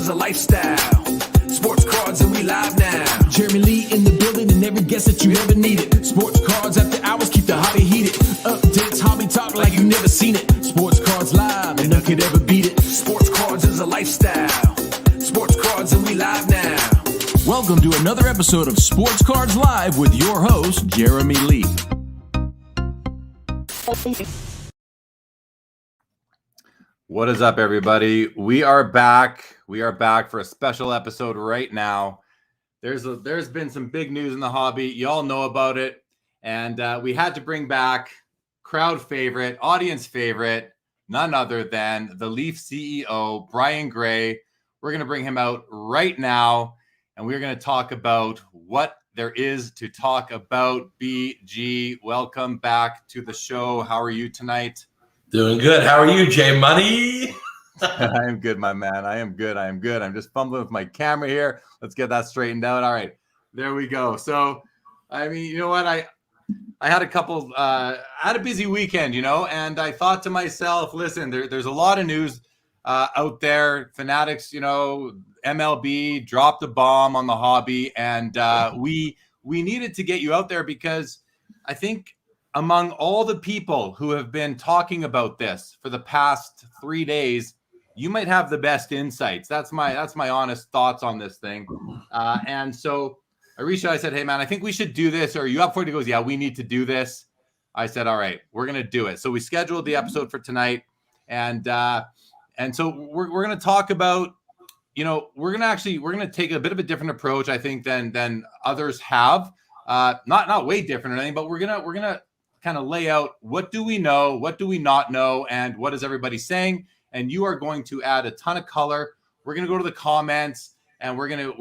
is a lifestyle. Sports cards and we live now. Jeremy Lee in the building and every guest that you ever needed. Sports cards after hours keep the hobby heated. Updates, hobby talk like you've never seen it. Sports cards live and none could ever beat it. Sports cards is a lifestyle. Sports cards and we live now. Welcome to another episode of Sports Cards Live with your host, Jeremy Lee. What is up, everybody? We are back. We are back for a special episode right now. There's been some big news in the hobby. You all know about it. And we had to bring back crowd favorite, audience favorite, none other than the Leaf CEO, Brian Gray. We're going to bring him out right now, and we're going to talk about what there is to talk about. BG, welcome back to the show. How are you tonight? Doing good. How are you, J Money? I am good, my man. I am good. I'm just fumbling with my camera here. Let's get that straightened out. All right, there we go. So, I mean, you know what? I had I had a busy weekend, and I thought to myself, listen, there's a lot of news out there. Fanatics, MLB dropped the bomb on the hobby, and we needed to get you out there because I think among all the people who have been talking about this for the past 3 days, you might have the best insights. That's my honest thoughts on this thing. And so I reached out, I said, hey man, I think we should do this. Are you up for it? He goes, yeah, we need to do this. I said, all right, we're going to do it. So we scheduled the episode for tonight. And so we're going to talk about, we're going to take a bit of a different approach, I think, than others have. Not way different or anything, but we're going to kind of lay out what do we know, what do we not know, and what is everybody saying. And you are going to add a ton of color. We're going to go to the comments, and we're going to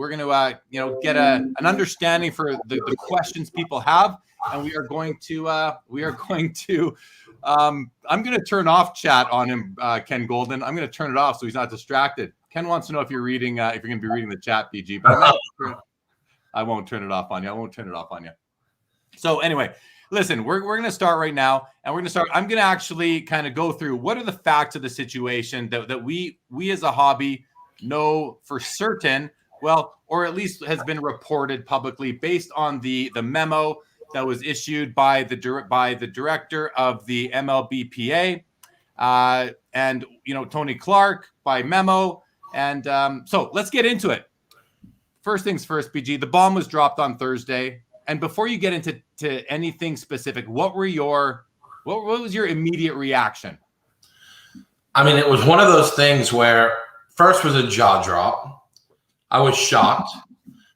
get an understanding for the questions people have. And we are going to I'm going to turn off chat on him, Ken Golden. I'm going to turn it off so he's not distracted. Ken wants to know if you're reading, if you're going to be reading the chat, BG, but I won't turn it off on you. So anyway, listen, we're going to start right now, and I'm going to actually kind of go through what are the facts of the situation that we as a hobby know for certain, well, or at least has been reported publicly based on the memo that was issued by the director of the MLBPA, and Tony Clark by memo. And so let's get into it. First things first, BG, the bomb was dropped on Thursday. And before you get into anything specific, what was your immediate reaction? I mean, it was one of those things where first was a jaw drop. I was shocked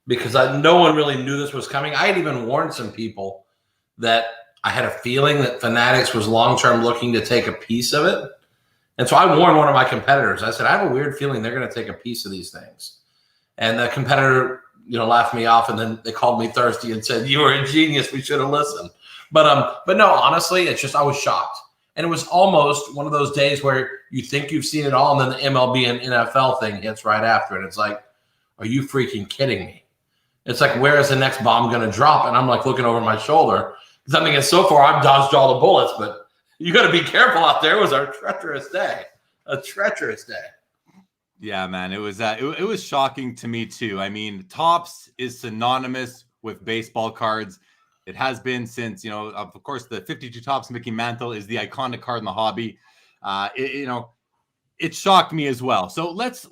because no one really knew this was coming. I had even warned some people that I had a feeling that Fanatics was long-term looking to take a piece of it. And so I warned one of my competitors. I said, I have a weird feeling they're going to take a piece of these things. And the competitor laughed me off, and then they called me thirsty and said, you were a genius. We should have listened. But no, honestly, it's just I was shocked. And it was almost one of those days where you think you've seen it all, and then the MLB and NFL thing hits right after it. It's like, are you freaking kidding me? It's like, where is the next bomb going to drop? And I'm like looking over my shoulder. Because I'm thinking, so far, I've dodged all the bullets, but you got to be careful out there. It was a treacherous day. Yeah, man, it was shocking to me too. I mean, Topps is synonymous with baseball cards. It has been since, of course, the 52 Topps Mickey Mantle is the iconic card in the hobby. It shocked me as well. So let's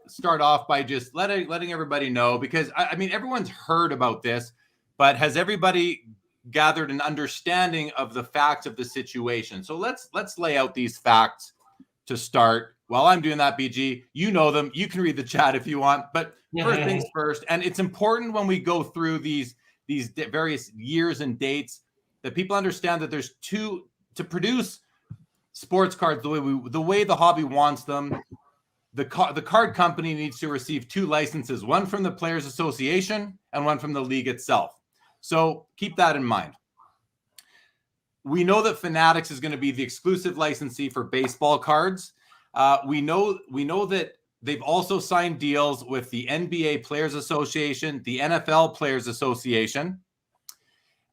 start off by just letting everybody know, because I mean, everyone's heard about this, but has everybody gathered an understanding of the facts of the situation? So let's lay out these facts to start. While I'm doing that, BG, you know them. You can read the chat if you want. But first things first, and it's important when we go through these various years and dates that people understand that there's to produce sports cards the way the hobby wants them. The card company needs to receive 2 licenses, one from the Players Association and one from the league itself. So keep that in mind. We know that Fanatics is going to be the exclusive licensee for baseball cards. We know that they've also signed deals with the NBA Players Association, the NFL Players Association.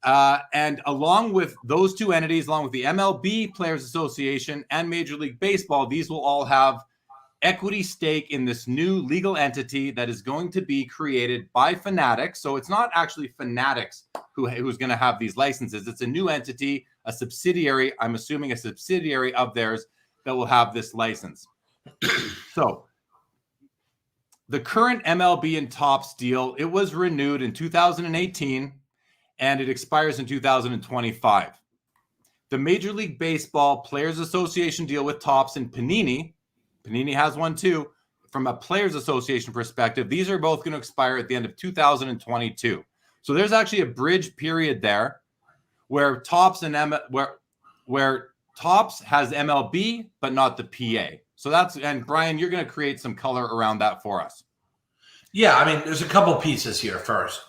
And along with those 2 entities, along with the MLB Players Association and Major League Baseball, these will all have equity stake in this new legal entity that is going to be created by Fanatics. So it's not actually Fanatics who's going to have these licenses. It's a new entity, a subsidiary, I'm assuming a subsidiary of theirs that will have this license. So the current MLB and Topps deal, it was renewed in 2018 and it expires in 2025. The Major League Baseball Players Association deal with Topps and Panini has one too. From a Players Association perspective, these are both going to expire at the end of 2022. So there's actually a bridge period there where Topps where Topps has MLB but not the PA. So and Brian, you're going to create some color around that for us. Yeah, I mean, there's a couple pieces here. First,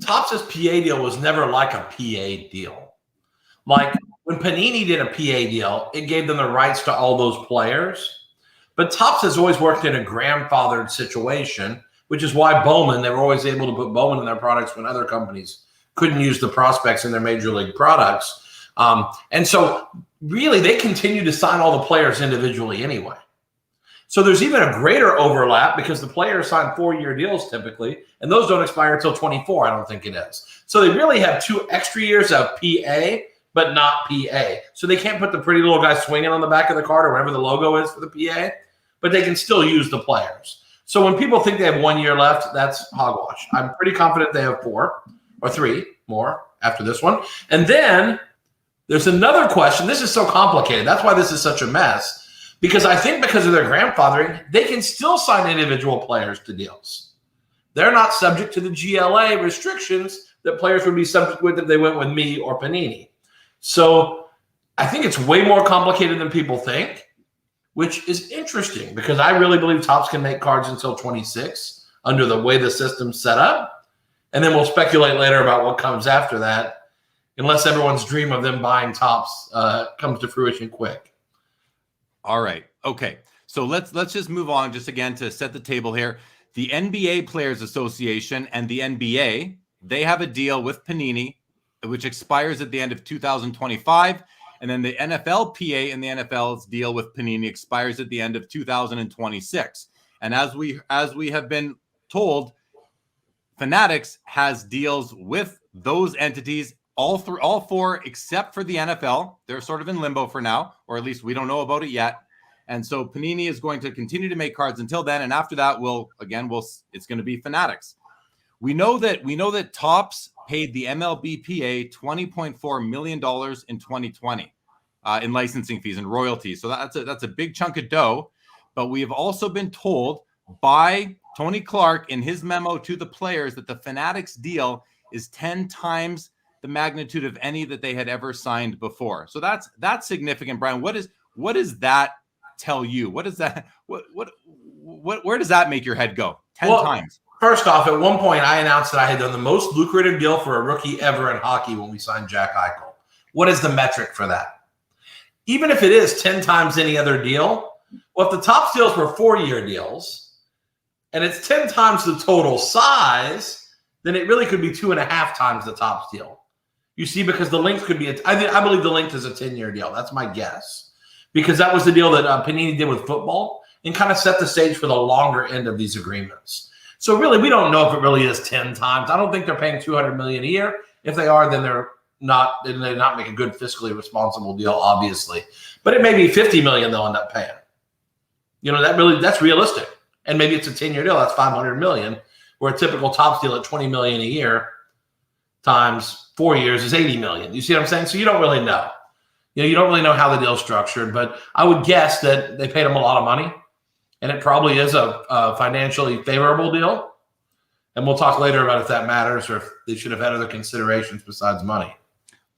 Topps' PA deal was never like a PA deal. Like when Panini did a PA deal, it gave them the rights to all those players. But Topps has always worked in a grandfathered situation, which is why Bowman, they were always able to put Bowman in their products when other companies couldn't use the prospects in their major league products. And so really they continue to sign all the players individually anyway. So there's even a greater overlap because the players sign 4-year deals typically, and those don't expire until 24, I don't think it is. So they really have 2 extra years of PA, but not PA. So they can't put the pretty little guy swinging on the back of the card or whatever the logo is for the PA, but they can still use the players. So when people think they have 1 year left, that's hogwash. I'm pretty confident they have 4 or 3 more after this one. And then there's another question. This is so complicated. That's why this is such a mess. Because I think because of their grandfathering, they can still sign individual players to deals. They're not subject to the GLA restrictions that players would be subject with if they went with me or Panini. So I think it's way more complicated than people think, which is interesting because I really believe Topps can make cards until 26 under the way the system's set up. And then we'll speculate later about what comes after that, unless everyone's dream of them buying Topps comes to fruition quick. All right. Okay. So let's just move on just again to set the table here. The NBA Players Association and the NBA, they have a deal with Panini, which expires at the end of 2025. And then the NFLPA and the NFL's deal with Panini expires at the end of 2026. And as we have been told, Fanatics has deals with those entities, all 4 except for the NFL. They're sort of in limbo for now, or at least we don't know about it yet. And so Panini is going to continue to make cards until then, and after that, it's going to be Fanatics. We know that Topps paid the MLBPA $20.4 million in 2020 in licensing fees and royalties. So that's a big chunk of dough. But we have also been told by Tony Clark in his memo to the players that the Fanatics deal is 10 times the magnitude of any that they had ever signed before. So that's significant, Brian. What does that tell you? What does that where does that make your head go? 10 times. First off, at one point I announced that I had done the most lucrative deal for a rookie ever in hockey when we signed Jack Eichel. What is the metric for that? Even if it is 10 times any other deal, well, if the Topps deals were 4-year deals and it's 10 times the total size, then it really could be 2.5 times the Topps deal. You see, because the length could be, I believe the length is a 10-year deal. That's my guess. Because that was the deal that Panini did with football and kind of set the stage for the longer end of these agreements. So really, we don't know if it really is 10 times. I don't think they're paying $200 million a year. If they are, then they're not make a good fiscally responsible deal, obviously. But it may be $50 million they'll end up paying. You know, that's realistic. And maybe it's a 10-year deal. That's $500 million, where a typical Topps deal at $20 million a year times 4 years is $80 million. You see what I'm saying? So you don't really know. You don't really know how the deal's structured, but I would guess that they paid them a lot of money, and it probably is a financially favorable deal. And we'll talk later about if that matters or if they should have had other considerations besides money.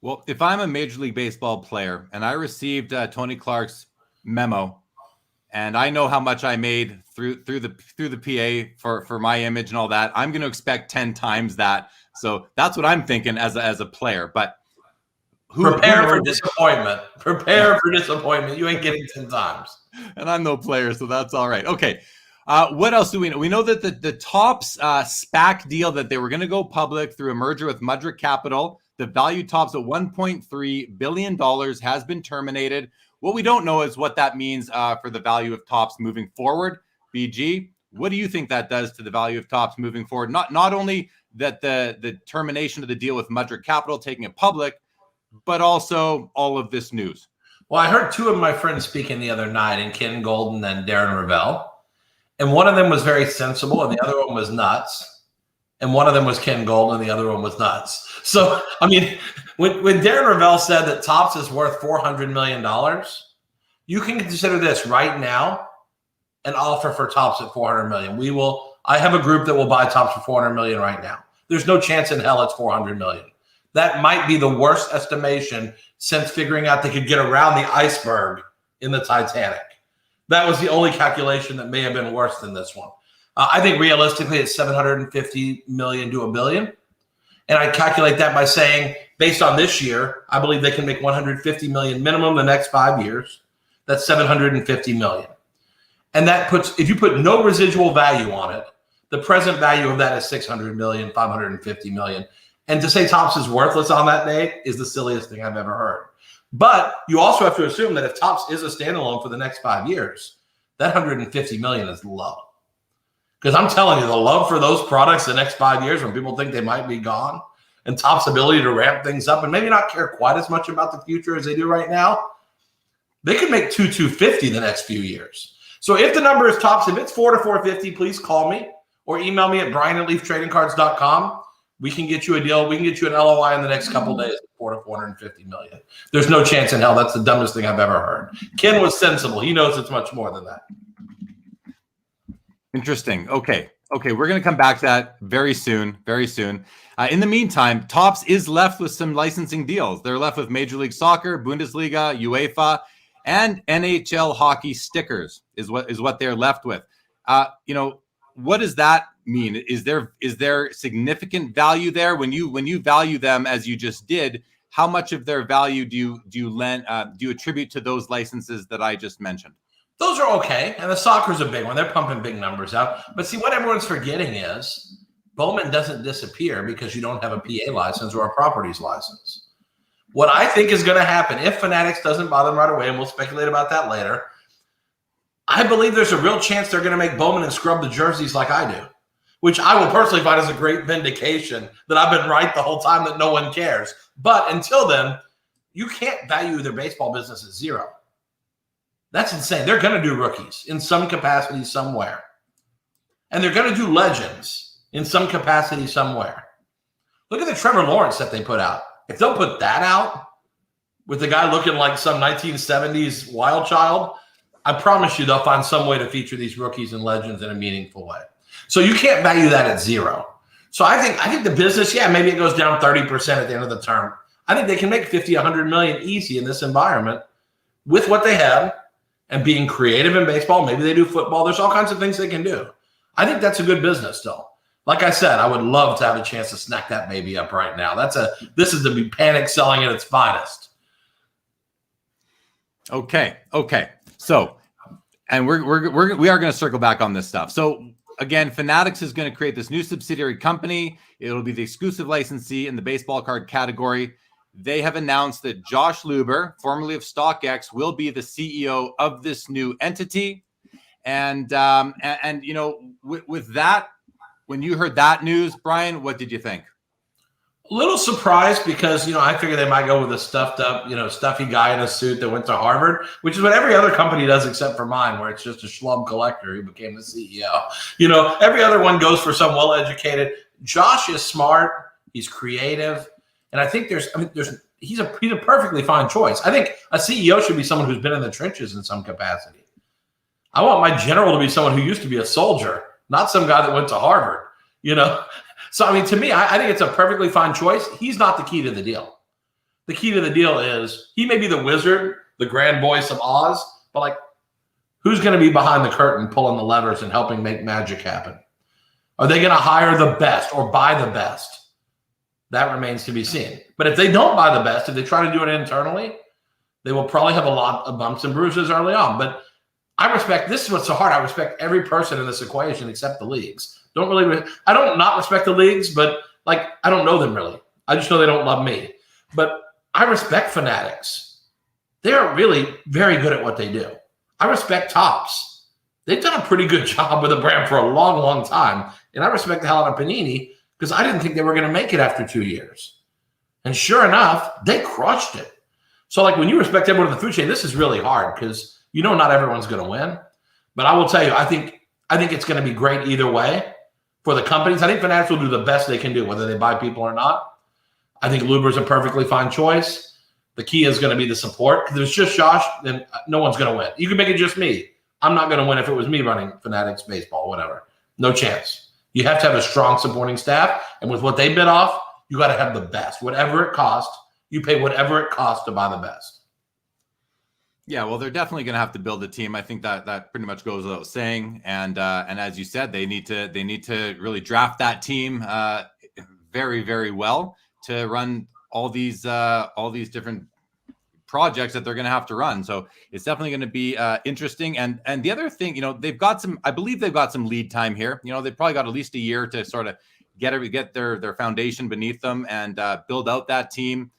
Well, if I'm a Major League Baseball player and I received Tony Clark's memo, and I know how much I made through the PA for my image and all that, I'm going to expect 10 times that. So that's what I'm thinking as a player. But prepare for disappointment. Prepare for disappointment. You ain't getting 10 times. And I'm no player, so that's all right. Okay. What else do we know? We know that the Topps SPAC deal that they were going to go public through a merger with Mudrick Capital, the value Topps at $1.3 billion has been terminated. What we don't know is what that means for the value of Topps moving forward. BG, what do you think that does to the value of Topps moving forward? Not only that the termination of the deal with Mudrick Capital, taking it public, but also all of this news. Well, I heard two of my friends speaking the other night, and Ken Golden and Darren Ravel. And one of them was very sensible, and the other one was nuts. And one of them was Ken Golden, and the other one was nuts. So, I mean, when Darren Ravel said that Topps is worth $400 million, you can consider this right now an offer for Topps at $400 million. I have a group that will buy Topps for $400 million right now. There's no chance in hell it's $400 million. That might be the worst estimation since figuring out they could get around the iceberg in the Titanic. That was the only calculation that may have been worse than this one. I think realistically it's $750 million to $1 billion. And I calculate that by saying, based on this year, I believe they can make $150 million minimum the next 5 years. That's $750 million. And that puts, if you put no residual value on it, the present value of that is $600 million, $550 million. And to say Topps is worthless on that day is the silliest thing I've ever heard. But you also have to assume that if Topps is a standalone for the next 5 years, that $150 million is low. Because I'm telling you, the love for those products the next 5 years when people think they might be gone, and Topps' ability to ramp things up and maybe not care quite as much about the future as they do right now, they could make $250 the next few years. So if the number is Topps, if it's $4 to $450, please call me or email me at brian@leaftradingcards.com. We can get you a deal. We can get you an LOI in the next couple of days at $4 to $450 million. There's no chance in hell. That's the dumbest thing I've ever heard. Ken was sensible. He knows it's much more than that. Interesting. Okay. We're going to come back to that very soon. In the meantime, Topps is left with some licensing deals. They're left with Major League Soccer, Bundesliga, UEFA, and NHL hockey stickers is what they're left with. What does that mean? Is there significant value there when you value them as you just did? How much of their value do you attribute to those licenses that I just mentioned? Those are okay, and the soccer's a big one. They're pumping big numbers out. But see, what everyone's forgetting is Bowman doesn't disappear because you don't have a PA license or a properties license. What I think is going to happen if Fanatics doesn't buy them right away, and we'll speculate about that later, I believe there's a real chance they're going to make Bowman and scrub the jerseys like I do, which I will personally find as a great vindication that I've been right the whole time that no one cares. But until then, you can't value their baseball business at zero. That's insane. They're going to do rookies in some capacity somewhere. And they're going to do legends in some capacity somewhere. Look at the Trevor Lawrence that they put out. If they'll put that out with the guy looking like some 1970s wild child, I promise you they'll find some way to feature these rookies and legends in a meaningful way. So you can't value that at zero. So I think the business, maybe it goes down 30% at the end of the term. I think they can make $50, $100 million easy in this environment with what they have and being creative in baseball. Maybe they do football. There's all kinds of things they can do. I think that's a good business still. Like I said, I would love to have a chance to snack that baby up right now. This is to be panic selling at its finest. Okay. So, and we are going to circle back on this stuff. So again, Fanatics is going to create this new subsidiary company. It'll be the exclusive licensee in the baseball card category. They have announced that Josh Luber, formerly of StockX, will be the CEO of this new entity. And with that, when you heard that news, Brian, what did you think? A little surprised because, I figured they might go with a stuffed up, stuffy guy in a suit that went to Harvard, which is what every other company does except for mine, where it's just a schlub collector who became the CEO. Every other one goes for some well-educated. Josh is smart. He's creative. And I think he's a perfectly fine choice. I think a CEO should be someone who's been in the trenches in some capacity. I want my general to be someone who used to be a soldier, not some guy that went to Harvard, So, to me, I think it's a perfectly fine choice. He's not the key to the deal. The key to the deal is he may be the wizard, the grand voice of Oz, but who's going to be behind the curtain pulling the levers and helping make magic happen? Are they going to hire the best or buy the best? That remains to be seen. But if they don't buy the best, if they try to do it internally, they will probably have a lot of bumps and bruises early on. But I respect, this is what's so hard. I respect every person in this equation except the leagues. I don't not respect the leagues, but I don't know them really. I just know they don't love me. But I respect Fanatics. They're really very good at what they do. I respect Topps. They've done a pretty good job with the brand for a long, long time. And I respect the hell out of Panini because I didn't think they were going to make it after 2 years. And sure enough, they crushed it. So like when you respect everyone in the food chain, this is really hard because not everyone's going to win. But I will tell you, I think it's going to be great either way for the companies. I think Fanatics will do the best they can do, whether they buy people or not. I think Luber's a perfectly fine choice. The key is going to be the support. Because if it's just Josh, then no one's going to win. You can make it just me. I'm not going to win if it was me running Fanatics baseball, whatever. No chance. You have to have a strong supporting staff. And with what they bid off, you got to have the best. Whatever it costs, you pay whatever it costs to buy the best. Yeah, well, they're definitely going to have to build a team. I think that pretty much goes without saying. And as you said, they need to really draft that team very, very well to run all these different projects that they're going to have to run. So it's definitely going to be interesting. And the other thing, I believe they've got some lead time here. They've probably got at least a year to sort of get their foundation beneath them and build out that team.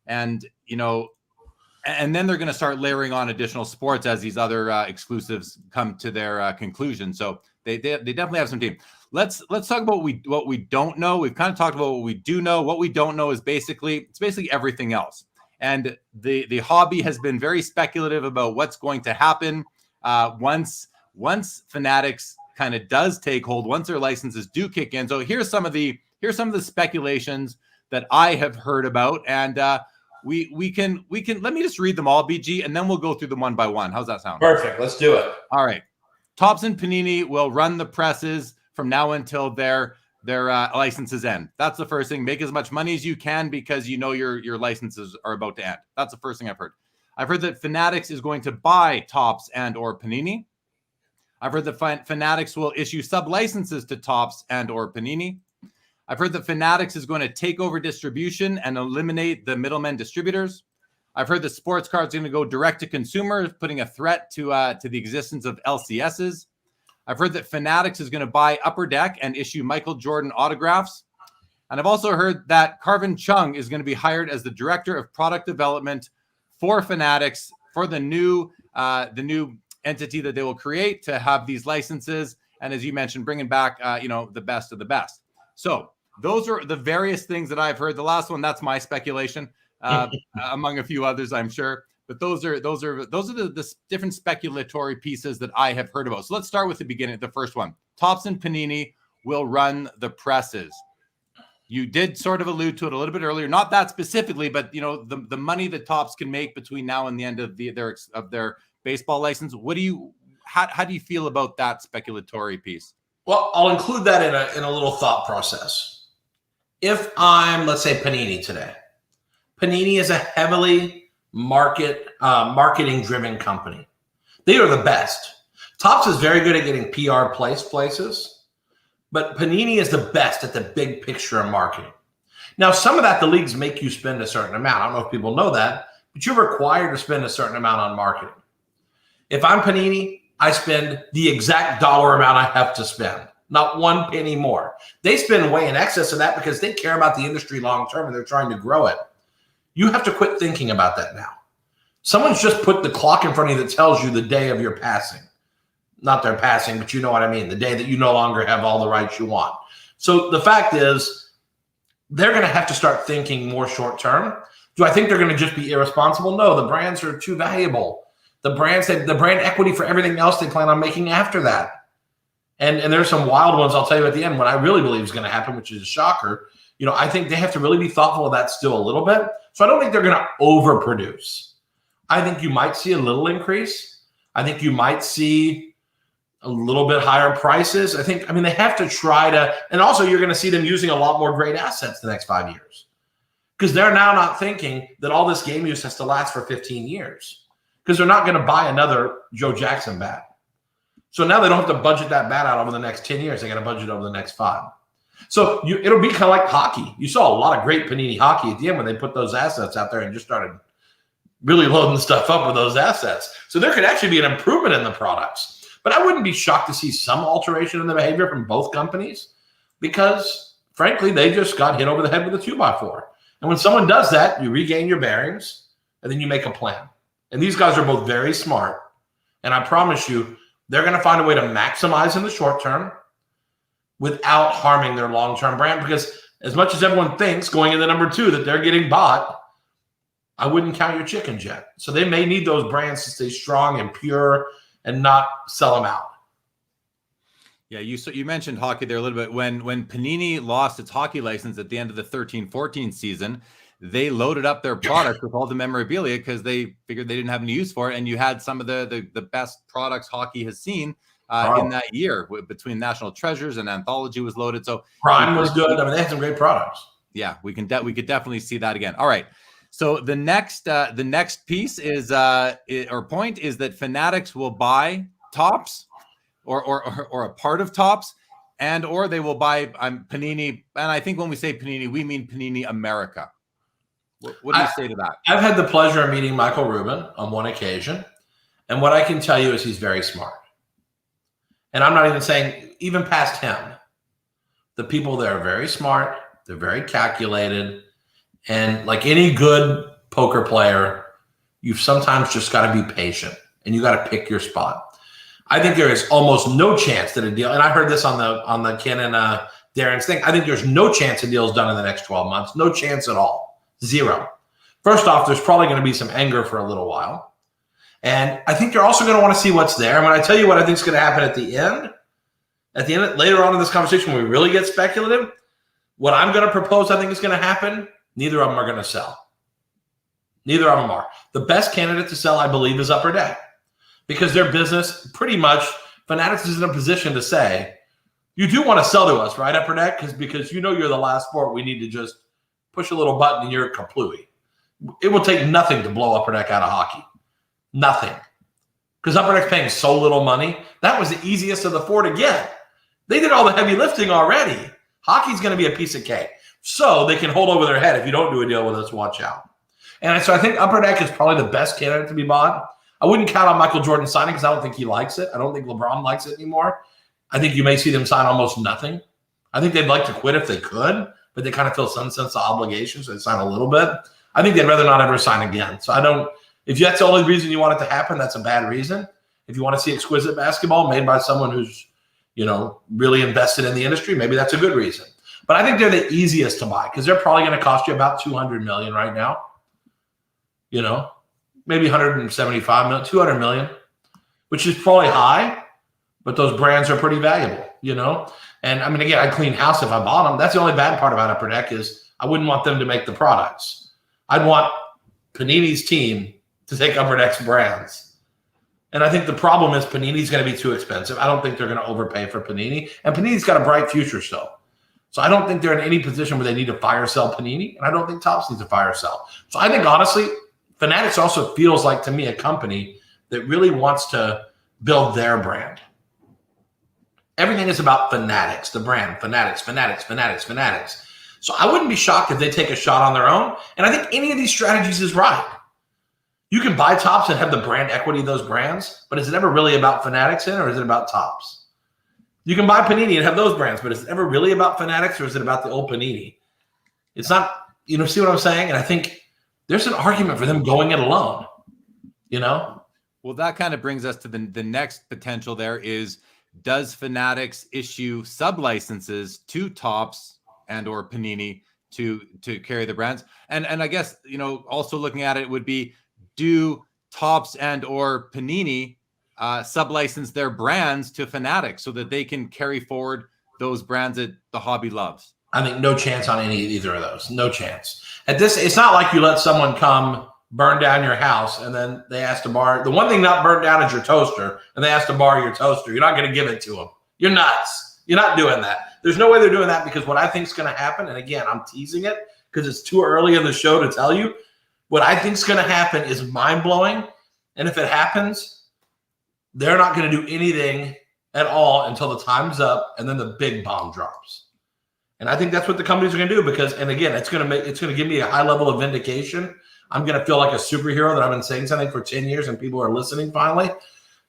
And and then they're going to start layering on additional sports as these other exclusives come to their conclusion. So they definitely have some team. Let's talk about what we don't know. We've kind of talked about what we do know. What we don't know is basically everything else. And the hobby has been very speculative about what's going to happen once Fanatics kind of does take hold, once their licenses do kick in. So here's some of the speculations that I have heard about, and we can let me just read them all, BG, and then we'll go through them one by one. How's that sound? Perfect. Let's do it. All right. Topps and Panini will run the presses from now until their licenses end. That's the first thing. Make as much money as you can because your licenses are about to end. That's the first thing I've heard. I've heard that Fanatics is going to buy Topps and or Panini. I've heard that Fanatics will issue sub-licenses to Topps and or Panini. I've heard that Fanatics is going to take over distribution and eliminate the middlemen distributors. I've heard that sports cards are going to go direct to consumers, putting a threat to the existence of LCSs. I've heard that Fanatics is going to buy Upper Deck and issue Michael Jordan autographs. And I've also heard that Carvin Chung is going to be hired as the director of product development for Fanatics for the new entity that they will create to have these licenses. And as you mentioned, bringing back the best of the best. So those are the various things that I've heard. The last one, that's my speculation, among a few others, I'm sure. But those are the different speculatory pieces that I have heard about. So let's start with the beginning. The first one, Topps and Panini will run the presses. You did sort of allude to it a little bit earlier, not that specifically, but the money that Topps can make between now and the end of their baseball license. How do you feel about that speculatory piece? Well, I'll include that in a little thought process. If I'm, let's say, Panini today, Panini is a heavily marketing-driven company. They are the best. Topps is very good at getting PR places, but Panini is the best at the big picture of marketing. Now, some of that the leagues make you spend a certain amount. I don't know if people know that, but you're required to spend a certain amount on marketing. If I'm Panini, I spend the exact dollar amount I have to spend, not one penny more. They spend way in excess of that because they care about the industry long term and they're trying to grow it. You have to quit thinking about that now. Someone's just put the clock in front of you that tells you the day of your passing. Not their passing, but you know what I mean, the day that you no longer have all the rights you want. So the fact is, they're going to have to start thinking more short term. Do I think they're going to just be irresponsible? No, the brands are too valuable. The brand equity for everything else they plan on making after that. And there's some wild ones I'll tell you at the end what I really believe is going to happen, which is a shocker. I think they have to really be thoughtful of that still a little bit. So I don't think they're going to overproduce. I think you might see a little increase. I think you might see a little bit higher prices. They have to try to, and also you're going to see them using a lot more great assets the next 5 years because they're now not thinking that all this game use has to last for 15 years. Because they're not going to buy another Joe Jackson bat. So now they don't have to budget that bat out over the next 10 years. They got to budget over the next 5. So it'll be kind of like hockey. You saw a lot of great Panini hockey at the end when they put those assets out there and just started really loading stuff up with those assets. So there could actually be an improvement in the products. But I wouldn't be shocked to see some alteration in the behavior from both companies because, frankly, they just got hit over the head with a 2x4. And when someone does that, you regain your bearings and then you make a plan. And these guys are both very smart. And I promise you, they're going to find a way to maximize in the short term without harming their long-term brand. Because as much as everyone thinks going into number 2 that they're getting bought, I wouldn't count your chickens yet. So they may need those brands to stay strong and pure and not sell them out. Yeah, you mentioned hockey there a little bit. When Panini lost its hockey license at the end of the 13-14 season, they loaded up their product with all the memorabilia because they figured they didn't have any use for it. And you had some of the best products hockey has seen in that year between National Treasures and Anthology was loaded. So Prime was good. I mean, they had some great products. Yeah, we could definitely see that again. All right. So the next piece is or point is that Fanatics will buy Topps or a part of Topps, and or they will buy Panini. And I think when we say Panini, we mean Panini America. What do you say to that? I've had the pleasure of meeting Michael Rubin on one occasion, and what I can tell you is he's very smart. And I'm not even saying even past him. The people there are very smart. They're very calculated. And like any good poker player, you've sometimes just got to be patient and you got to pick your spot. I think there is almost no chance that a deal, and I heard this on the Ken and Darren's thing. I think there's no chance a deal is done in the next 12 months. No chance at all. Zero. First off, there's probably going to be some anger for a little while. And I think you're also going to want to see what's there. And when I tell you what I think is going to happen at the end, later on in this conversation, when we really get speculative, what I'm going to propose I think is going to happen, neither of them are going to sell. Neither of them are. The best candidate to sell, I believe, is Upper Deck. Because their business, pretty much, Fanatics is in a position to say, you do want to sell to us, right, Upper Deck? Because you know you're the last sport. We need to just push a little button and you're kaplooey. It will take nothing to blow Upper Deck out of hockey. Nothing. Because Upper Deck's paying so little money. That was the easiest of the 4 to get. They did all the heavy lifting already. Hockey's going to be a piece of cake. So they can hold over their head. If you don't do a deal with us, watch out. And so I think Upper Deck is probably the best candidate to be bought. I wouldn't count on Michael Jordan signing because I don't think he likes it. I don't think LeBron likes it anymore. I think you may see them sign almost nothing. I think they'd like to quit if they could, but they kind of feel some sense of obligation, so they sign a little bit. I think they'd rather not ever sign again. So if that's the only reason you want it to happen, that's a bad reason. If you want to see exquisite basketball made by someone who's, really invested in the industry, maybe that's a good reason. But I think they're the easiest to buy because they're probably going to cost you about $200 million right now. Maybe $175 million, $200 million, which is probably high, but those brands are pretty valuable, And I mean, again, I'd clean house if I bought them. That's the only bad part about Upper Deck is I wouldn't want them to make the products. I'd want Panini's team to take Upper Deck's brands. And I think the problem is Panini's going to be too expensive. I don't think they're going to overpay for Panini. And Panini's got a bright future still. So I don't think they're in any position where they need to fire sell Panini. And I don't think Topps needs to fire sell. So I think, honestly, Fanatics also feels like, to me, a company that really wants to build their brand. Everything is about Fanatics, the brand. Fanatics, Fanatics, Fanatics, Fanatics. So I wouldn't be shocked if they take a shot on their own. And I think any of these strategies is right. You can buy Topps and have the brand equity of those brands, but is it ever really about Fanatics or is it about Topps? You can buy Panini and have those brands, but is it ever really about Fanatics or is it about the old Panini? It's not, see what I'm saying? And I think there's an argument for them going it alone, Well, that kind of brings us to the next potential there is, does Fanatics issue sub-licenses to Topps and or Panini to carry the brands? And I guess, also looking at it would be, do Topps and or Panini sub-license their brands to Fanatics so that they can carry forward those brands that the hobby loves? I think no chance on either of those. No chance. It's not like you let someone come burn down your house and then they ask to borrow. The one thing not burned down is your toaster, and they ask to borrow your toaster. You're not going to give it to them. You're nuts. You're not doing that. There's no way they're doing that, because what I think is going to happen, and again, I'm teasing it because it's too early in the show to tell you, what I think is going to happen is mind-blowing. And if it happens, they're not going to do anything at all until the time's up, and then the big bomb drops. And I think that's what the companies are going to do, because, and again, it's going to give me a high level of vindication. I'm going to feel like a superhero that I've been saying something for 10 years and people are listening finally.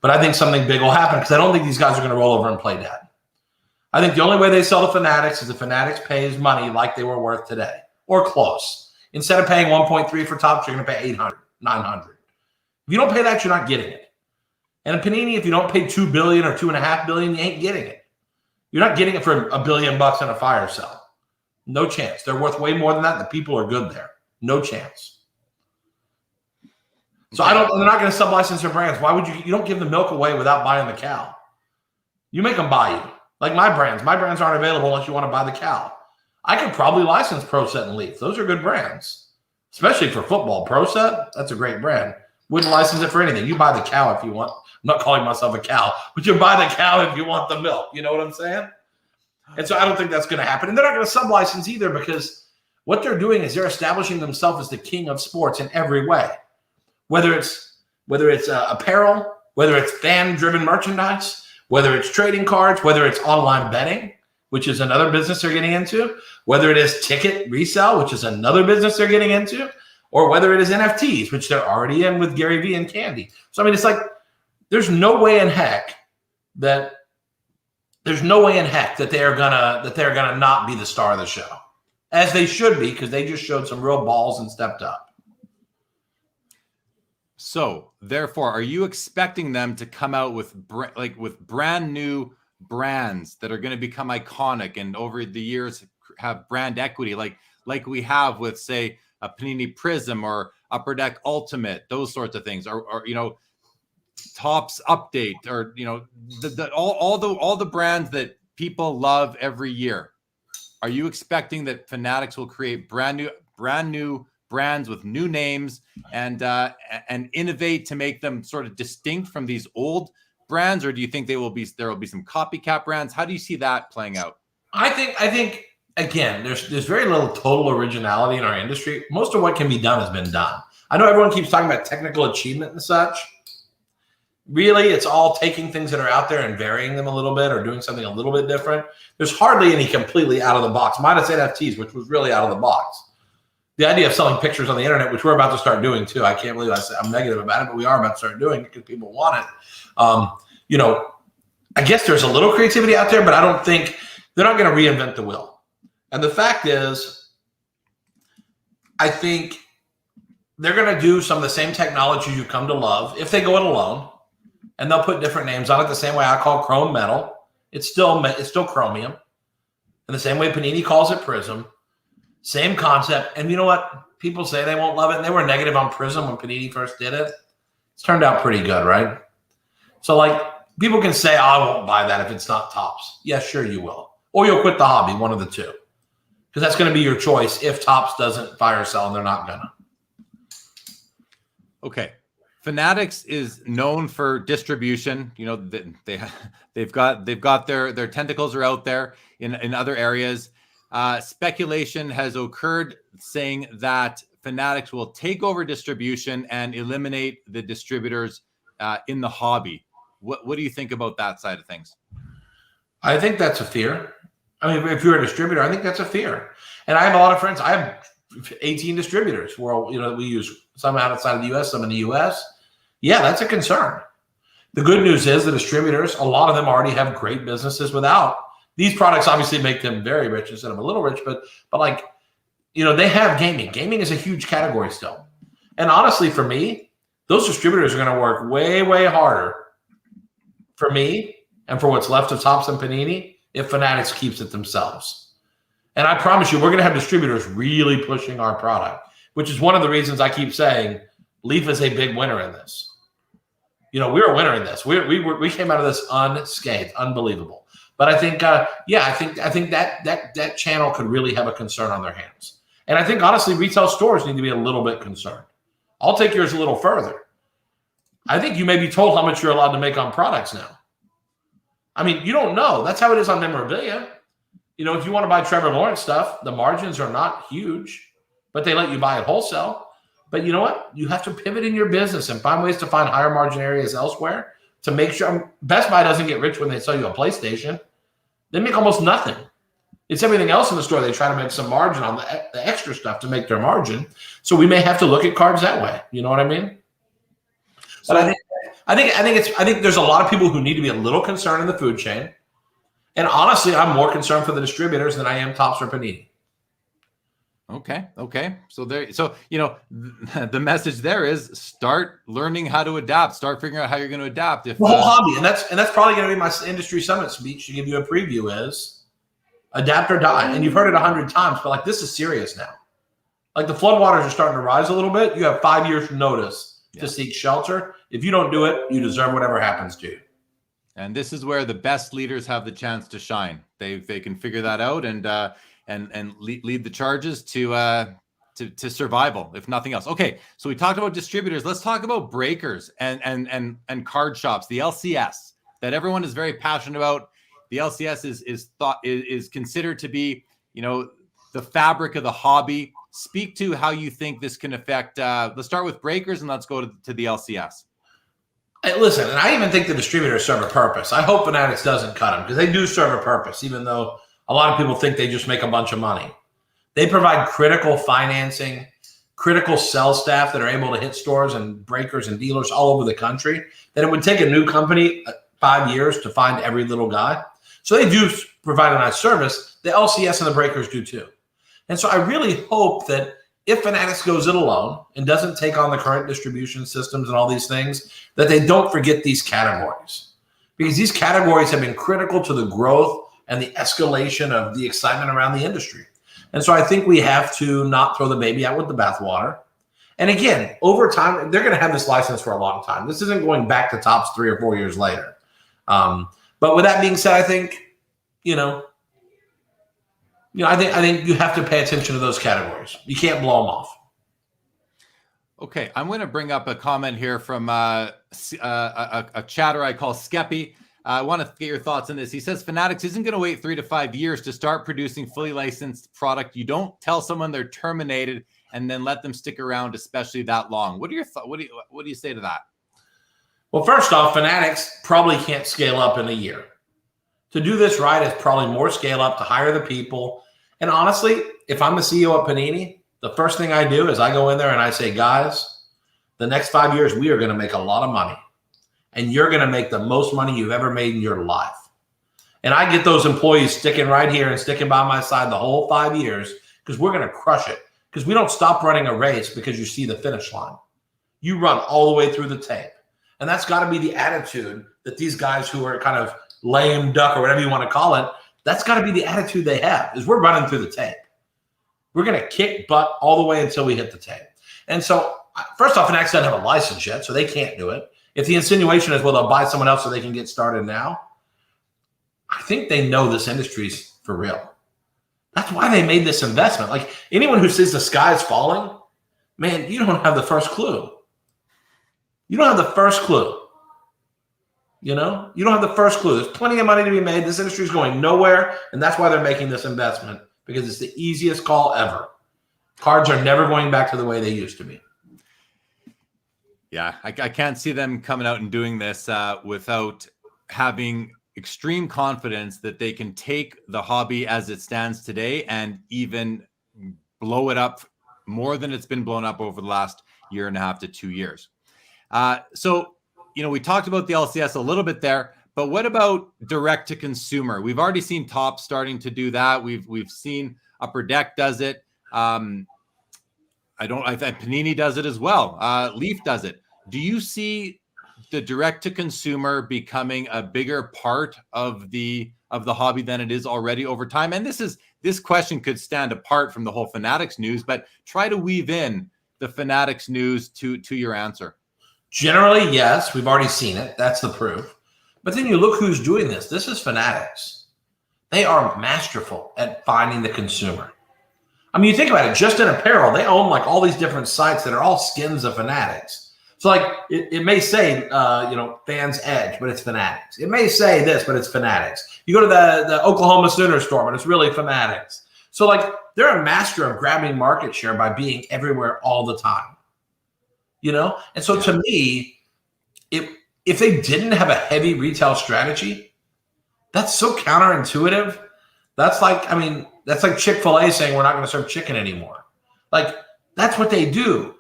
But I think something big will happen, because I don't think these guys are going to roll over and play dead. I think the only way they sell to Fanatics is if Fanatics pays money like they were worth today, or close. Instead of paying 1.3 for Topps, you're going to pay 800, 900. If you don't pay that, you're not getting it. And a Panini, if you don't pay $2 billion or $2.5 billion, you ain't getting it. You're not getting it for $1 billion in a fire sale. No chance. They're worth way more than that. The people are good there. No chance. So they're not going to sublicense their brands. Why would you don't give the milk away without buying the cow. You make them buy you. Like my brands aren't available unless you want to buy the cow. I could probably license Pro Set and Leaf. Those are good brands, especially for football. Pro Set, that's a great brand. Wouldn't license it for anything. You buy the cow if you want. I'm not calling myself a cow, but you buy the cow if you want the milk. You know what I'm saying? And so I don't think that's going to happen. And they're not going to sublicense either, because what they're doing is they're establishing themselves as the king of sports in every way. Whether it's apparel, whether it's fan-driven merchandise, whether it's trading cards, whether it's online betting, which is another business they're getting into, whether it is ticket resale, which is another business they're getting into, or whether it is NFTs, which they're already in with Gary Vee and Candy. So, I mean, it's like there's no way in heck that they're gonna not be the star of the show, as they should be, because they just showed some real balls and stepped up. So, therefore, are you expecting them to come out with brand new brands that are going to become iconic and over the years have brand equity, like we have with, say, a Panini Prism or Upper Deck Ultimate, those sorts of things, or Topps Update, or all the brands that people love every year? Are you expecting that Fanatics will create brand new brands with new names and innovate to make them sort of distinct from these old brands, or do you think there will be some copycat brands? How do you see that playing out? I think again, there's very little total originality in our industry. Most of what can be done has been done. I know everyone keeps talking about technical achievement and such. Really, it's all taking things that are out there and varying them a little bit or doing something a little bit different. There's hardly any completely out of the box, minus NFTs, which was really out of the box. The idea of selling pictures on the internet, which we're about to start doing too. I can't believe I'm negative about it, but we are about to start doing it because people want it. I guess there's a little creativity out there, but I don't think they're not going to reinvent the wheel. And the fact is, I think they're going to do some of the same technology you've come to love if they go it alone, and they'll put different names on it the same way I call chrome metal. It's still chromium. And the same way Panini calls it Prism. Same concept. And you know what? People say they won't love it. And they were negative on Prism when Panini first did it. It's turned out pretty good, right? So, people can say, I won't buy that if it's not Topps. Yeah, sure you will. Or you'll quit the hobby, one of the two. Because that's going to be your choice if Topps doesn't fire sell, and they're not going to. Okay. Fanatics is known for distribution. They've got their tentacles are out there in other areas. Speculation has occurred saying that Fanatics will take over distribution and eliminate the distributors in the hobby. What do you think about that side of things? I think that's a fear. I mean, if you're a distributor, I think that's a fear. And I have a lot of friends. I have 18 distributors where we use some outside of the U.S., some in the U.S. Yeah, that's a concern. The good news is the distributors, a lot of them already have great businesses without. These products obviously make them very rich instead of a little rich, but they have gaming. Gaming is a huge category still. And honestly, for me, those distributors are going to work way, way harder for me and for what's left of Topps and Panini if Fanatics keeps it themselves. And I promise you, we're going to have distributors really pushing our product, which is one of the reasons I keep saying Leaf is a big winner in this. We're a winner in this. We came out of this unscathed, unbelievable. But I think, I think that channel could really have a concern on their hands. And I think, honestly, retail stores need to be a little bit concerned. I'll take yours a little further. I think you may be told how much you're allowed to make on products now. I mean, you don't know. That's how it is on memorabilia. If you want to buy Trevor Lawrence stuff, the margins are not huge, but they let you buy it wholesale. But you know what? You have to pivot in your business and find ways to find higher margin areas elsewhere to make sure. Best Buy doesn't get rich when they sell you a PlayStation. They make almost nothing. It's everything else in the store. They try to make some margin on the extra stuff to make their margin. So we may have to look at cards that way. You know what I mean? But I think there's a lot of people who need to be a little concerned in the food chain. And honestly, I'm more concerned for the distributors than I am Topps or Panini. Okay. So the message there is start learning how to adapt. Start figuring out how you're going to adapt. If The whole hobby, and that's probably going to be my industry summit speech to give you a preview is adapt or die. And you've heard it 100 times, but like this is serious now. Like the floodwaters are starting to rise a little bit. You have 5 years notice to seek shelter. If you don't do it, you deserve whatever happens to you. And this is where the best leaders have the chance to shine. They can figure that out and lead the charges to survival, if nothing else. Okay, so we talked about distributors. Let's talk about breakers and card shops. The LCS that everyone is very passionate about. The LCS is considered to be, the fabric of the hobby. Speak to how you think this can affect. Let's start with breakers and let's go to the LCS. Hey, listen, and I even think the distributors serve a purpose. I hope Fanatics doesn't cut them because they do serve a purpose, even though a lot of people think they just make a bunch of money. They provide critical financing, critical sales staff that are able to hit stores and breakers and dealers all over the country, that it would take a new company 5 years to find every little guy. So they do provide a nice service. The LCS and the breakers do too. And so I really hope that if Fanatics goes it alone and doesn't take on the current distribution systems and all these things, that they don't forget these categories. Because these categories have been critical to the growth and the escalation of the excitement around the industry. And so I think we have to not throw the baby out with the bathwater. And again, over time, they're going to have this license for a long time. This isn't going back to Topps 3 or 4 years later. But with that being said, I think, I think you have to pay attention to those categories. You can't blow them off. Okay, I'm going to bring up a comment here from a chatter I call Skeppy. I want to get your thoughts on this. He says Fanatics isn't going to wait 3 to 5 years to start producing fully licensed product. You don't tell someone they're terminated and then let them stick around, especially that long. What are your thoughts? What do you say to that? Well, first off, Fanatics probably can't scale up in a year. To do this right is probably more scale up to hire the people. And honestly, if I'm the CEO at Panini, the first thing I do is I go in there and I say, guys, the next 5 years, we are going to make a lot of money. And you're going to make the most money you've ever made in your life. And I get those employees sticking right here and sticking by my side the whole 5 years because we're going to crush it. Because we don't stop running a race because you see the finish line. You run all the way through the tape. And that's got to be the attitude that these guys who are kind of lame duck or whatever you want to call it, that's got to be the attitude they have, is we're running through the tape. We're going to kick butt all the way until we hit the tape. And so, first off, Fanatics doesn't have a license yet, so they can't do it. If the insinuation is, well, they'll buy someone else so they can get started now, I think they know this industry's for real. That's why they made this investment. Like, anyone who says the sky is falling, man, you don't have the first clue. You don't have the first clue. You don't have the first clue. There's plenty of money to be made. This industry is going nowhere, and that's why they're making this investment, because it's the easiest call ever. Cards are never going back to the way they used to be. Yeah, I can't see them coming out and doing this without having extreme confidence that they can take the hobby as it stands today and even blow it up more than it's been blown up over the last 1.5 to 2 years. So, we talked about the LCS a little bit there, but what about direct to consumer? We've already seen Topps starting to do that. We've seen Upper Deck does it. I think Panini does it as well. Leaf does it. Do you see the direct to consumer becoming a bigger part of the hobby than it is already over time? And this question could stand apart from the whole Fanatics news, but try to weave in the Fanatics news to your answer. Generally, yes, we've already seen it. That's the proof. But then you look who's doing this. This is Fanatics. They are masterful at finding the consumer. I mean, you think about it, just in apparel, they own like all these different sites that are all skins of Fanatics. So like it may say, Fans Edge, but it's Fanatics. It may say this, but it's Fanatics. You go to the Oklahoma Sooner store, but it's really Fanatics. So like they're a master of grabbing market share by being everywhere all the time. And so to me, if they didn't have a heavy retail strategy, that's so counterintuitive. That's like Chick-fil-A saying we're not going to serve chicken anymore. Like, that's what they do.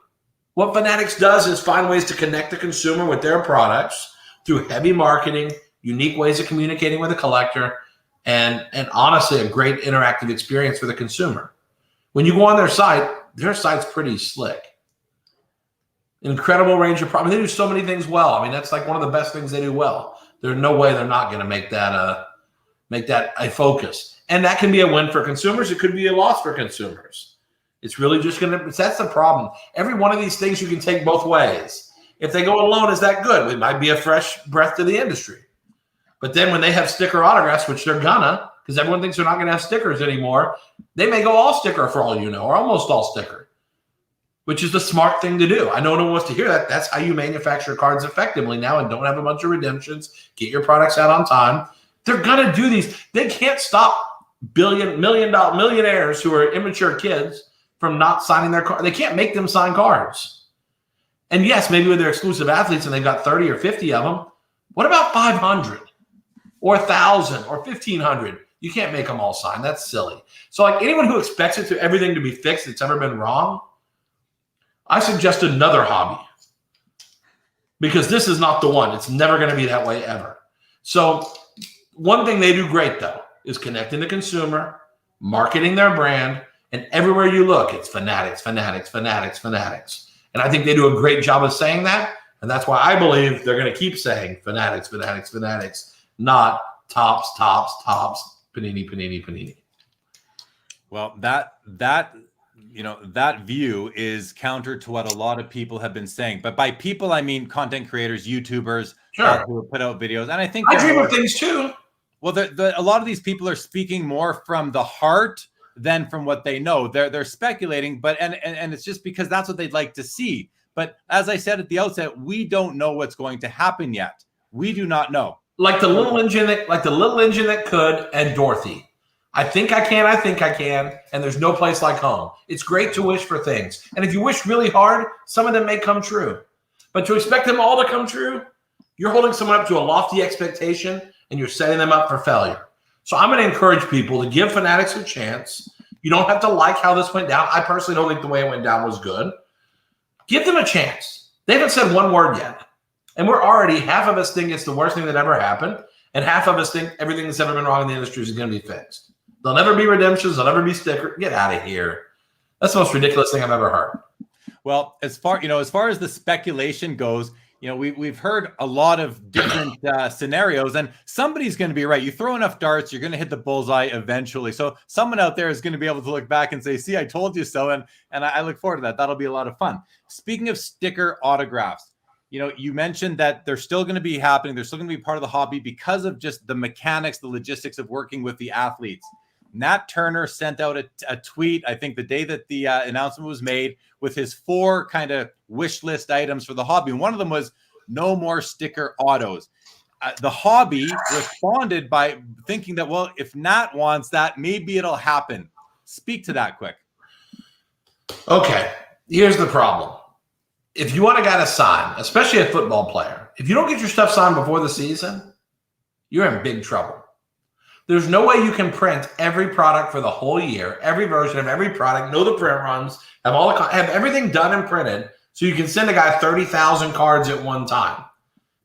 What Fanatics does is find ways to connect the consumer with their products through heavy marketing, unique ways of communicating with a collector, and honestly, a great interactive experience for the consumer. When you go on their site's pretty slick. Incredible range of products. They do so many things well. I mean, that's like one of the best things they do well. There's no way they're not going to make that a focus. And that can be a win for consumers. It could be a loss for consumers. It's really just going to – that's the problem. Every one of these things you can take both ways. If they go alone, is that good? It might be a fresh breath to the industry. But then when they have sticker autographs, which they're gonna, because everyone thinks they're not going to have stickers anymore, they may go all sticker for all you know, or almost all sticker, which is the smart thing to do. I know no one wants to hear that. That's how you manufacture cards effectively now and don't have a bunch of redemptions. Get your products out on time. They're going to do these. They can't stop millionaires who are immature kids from not signing their card. They can't make them sign cards. And yes, maybe with their exclusive athletes and they've got 30 or 50 of them. What about 500 or 1,000 or 1,500? You can't make them all sign. That's silly. So like anyone who expects everything to be fixed that's ever been wrong, I suggest another hobby because this is not the one. It's never going to be that way ever. So one thing they do great, though, is connecting the consumer, marketing their brand, and everywhere you look, it's Fanatics, Fanatics, Fanatics, Fanatics. And I think they do a great job of saying that, and that's why I believe they're going to keep saying Fanatics, Fanatics, Fanatics, not Tops, Tops, Tops, Panini, Panini, Panini. Well, that view is counter to what a lot of people have been saying. But by people, I mean content creators, YouTubers, sure, who put out videos. And I think I dream of things too. Well, a lot of these people are speaking more from the heart than from what they know. They're speculating, but and it's just because that's what they'd like to see. But as I said at the outset, we don't know what's going to happen yet. We do not know. Like the little engine that could, and Dorothy. I think I can, and there's no place like home. It's great to wish for things. And if you wish really hard, some of them may come true. But to expect them all to come true, you're holding someone up to a lofty expectation, and you're setting them up for failure. So I'm going to encourage people to give Fanatics a chance. You don't have to like how this went down. I personally don't think the way it went down was good. Give them a chance. They haven't said one word yet. And we're already, half of us think it's the worst thing that ever happened, and half of us think everything that's ever been wrong in the industry is going to be fixed. There'll never be redemptions. There'll never be stickers. Get out of here. That's the most ridiculous thing I've ever heard. Well, as far as the speculation goes, we've heard a lot of different scenarios, and somebody's going to be right. You throw enough darts, you're going to hit the bullseye eventually. So someone out there is going to be able to look back and say, see, I told you so. And I look forward to that. That'll be a lot of fun. Speaking of sticker autographs, you mentioned that they're still going to be happening. They're still going to be part of the hobby because of just the mechanics, the logistics of working with the athletes. Nat Turner sent out a tweet, I think the day that the announcement was made, with his 4 kind of wish list items for the hobby. And one of them was no more sticker autos. The hobby responded by thinking that, well, if Nat wants that, maybe it'll happen. Speak to that quick. Okay, here's the problem. If you want a guy to sign, especially a football player, if you don't get your stuff signed before the season, you're in big trouble. There's no way you can print every product for the whole year, every version of every product, know the print runs, have everything done and printed so you can send a guy 30,000 cards at one time.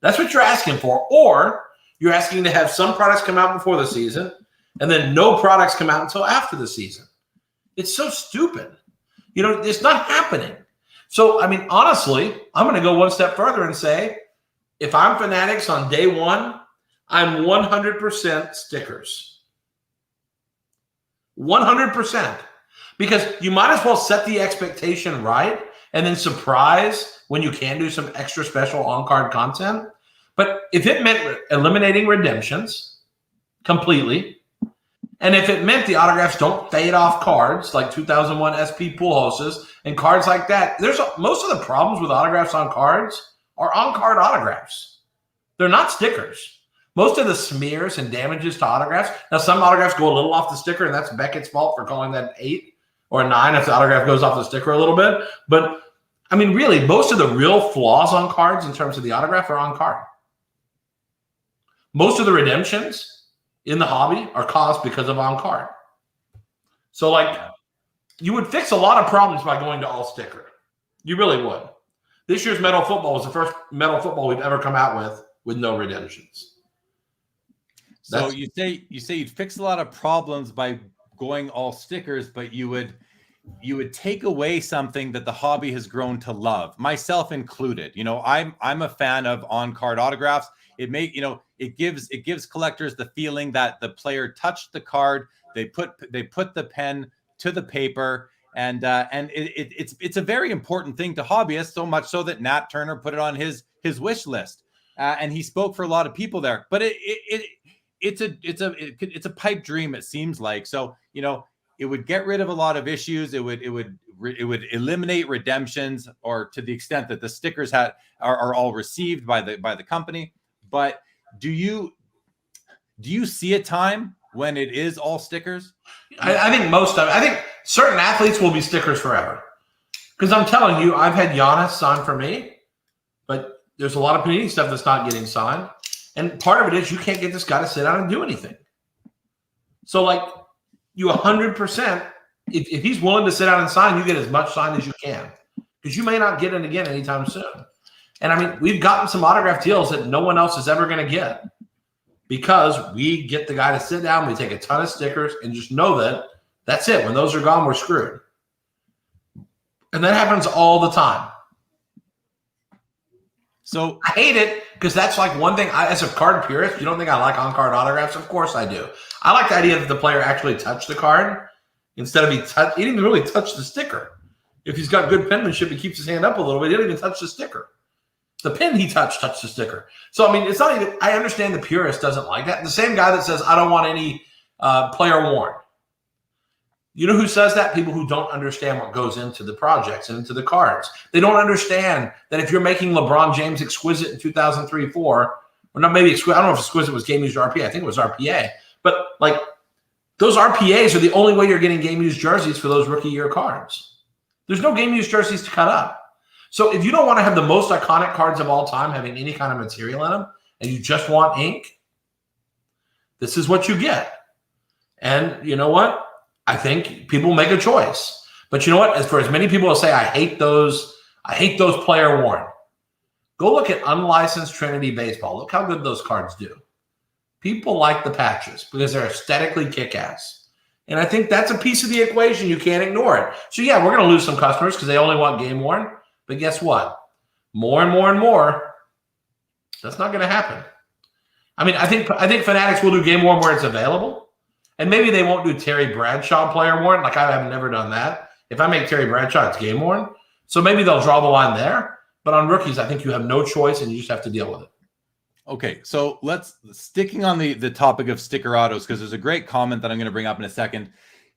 That's what you're asking for. Or you're asking to have some products come out before the season and then no products come out until after the season. It's so stupid. It's not happening. So, honestly, I'm going to go one step further and say, if I'm Fanatics on day one, I'm 100% stickers. 100%. Because you might as well set the expectation right and then surprise when you can do some extra special on-card content. But if it meant eliminating redemptions completely, and if it meant the autographs don't fade off cards like 2001 SP Pujols and cards like that, most of the problems with autographs on cards are on-card autographs. They're not stickers. Most of the smears and damages to autographs, now some autographs go a little off the sticker, and that's Beckett's fault for calling that an 8 or a 9 if the autograph goes off the sticker a little bit. But, really, most of the real flaws on cards in terms of the autograph are on card. Most of the redemptions in the hobby are caused because of on card. So, you would fix a lot of problems by going to all sticker. You really would. This year's Metal Football was the first Metal Football we've ever come out with no redemptions. You say you'd fix a lot of problems by going all stickers, but you would you would take away something that the hobby has grown to love, myself included. You know, I'm a fan of on-card autographs. It gives collectors the feeling that the player touched the card, they put the pen to the paper, and it's a very important thing to hobbyists, so much so that Nat Turner put it on his wish list, and he spoke for a lot of people there. But it's a pipe dream, it seems like. So, you know, it would get rid of a lot of issues. It would eliminate redemptions, or to the extent that the stickers are all received by the company. But do you see a time when it is all stickers? I think certain athletes will be stickers forever. Because I'm telling you, I've had Giannis signed for me, but there's a lot of Panini stuff that's not getting signed. And part of it is you can't get this guy to sit down and do anything. So, like, you 100%, if he's willing to sit down and sign, you get as much signed as you can. Because you may not get it again anytime soon. And, I mean, we've gotten some autograph deals that no one else is ever going to get. Because we get the guy to sit down, we take a ton of stickers, and just know that that's it. When those are gone, we're screwed. And that happens all the time. So I hate it because that's like one thing. As a card purist, you don't think I like on-card autographs? Of course I do. I like the idea that the player actually touched the card instead of he didn't even really touch the sticker. If he's got good penmanship, he keeps his hand up a little bit. He didn't even touch the sticker. The pin he touched the sticker. So, I mean, it's not even – I understand the purist doesn't like that. The same guy that says, I don't want any player worn. You know who says that? People who don't understand what goes into the projects and into the cards. They don't understand that if you're making LeBron James exquisite in 2003-4, or not maybe exquisite, I don't know if exquisite was game used or RPA. I think it was RPA. But, like, those RPAs are the only way you're getting game used jerseys for those rookie year cards. There's no game used jerseys to cut up. So if you don't want to have the most iconic cards of all time having any kind of material in them, and you just want ink, this is what you get. And you know what? I think people make a choice. But you know what? As for as many people as say, I hate those player worn. Go look at unlicensed Trinity Baseball. Look how good those cards do. People like the patches because they're aesthetically kick-ass. And I think that's a piece of the equation. You can't ignore it. So yeah, we're going to lose some customers because they only want game worn. But guess what? More and more and more, that's not going to happen. I mean, I think Fanatics will do game worn where it's available. And maybe they won't do Terry Bradshaw player worn. Like, I have never done that. If I make Terry Bradshaw, it's game worn. So maybe they'll draw the line there. But on rookies, I think you have no choice and you just have to deal with it. Okay, so sticking on the topic of sticker autos, because there's a great comment that I'm going to bring up in a second.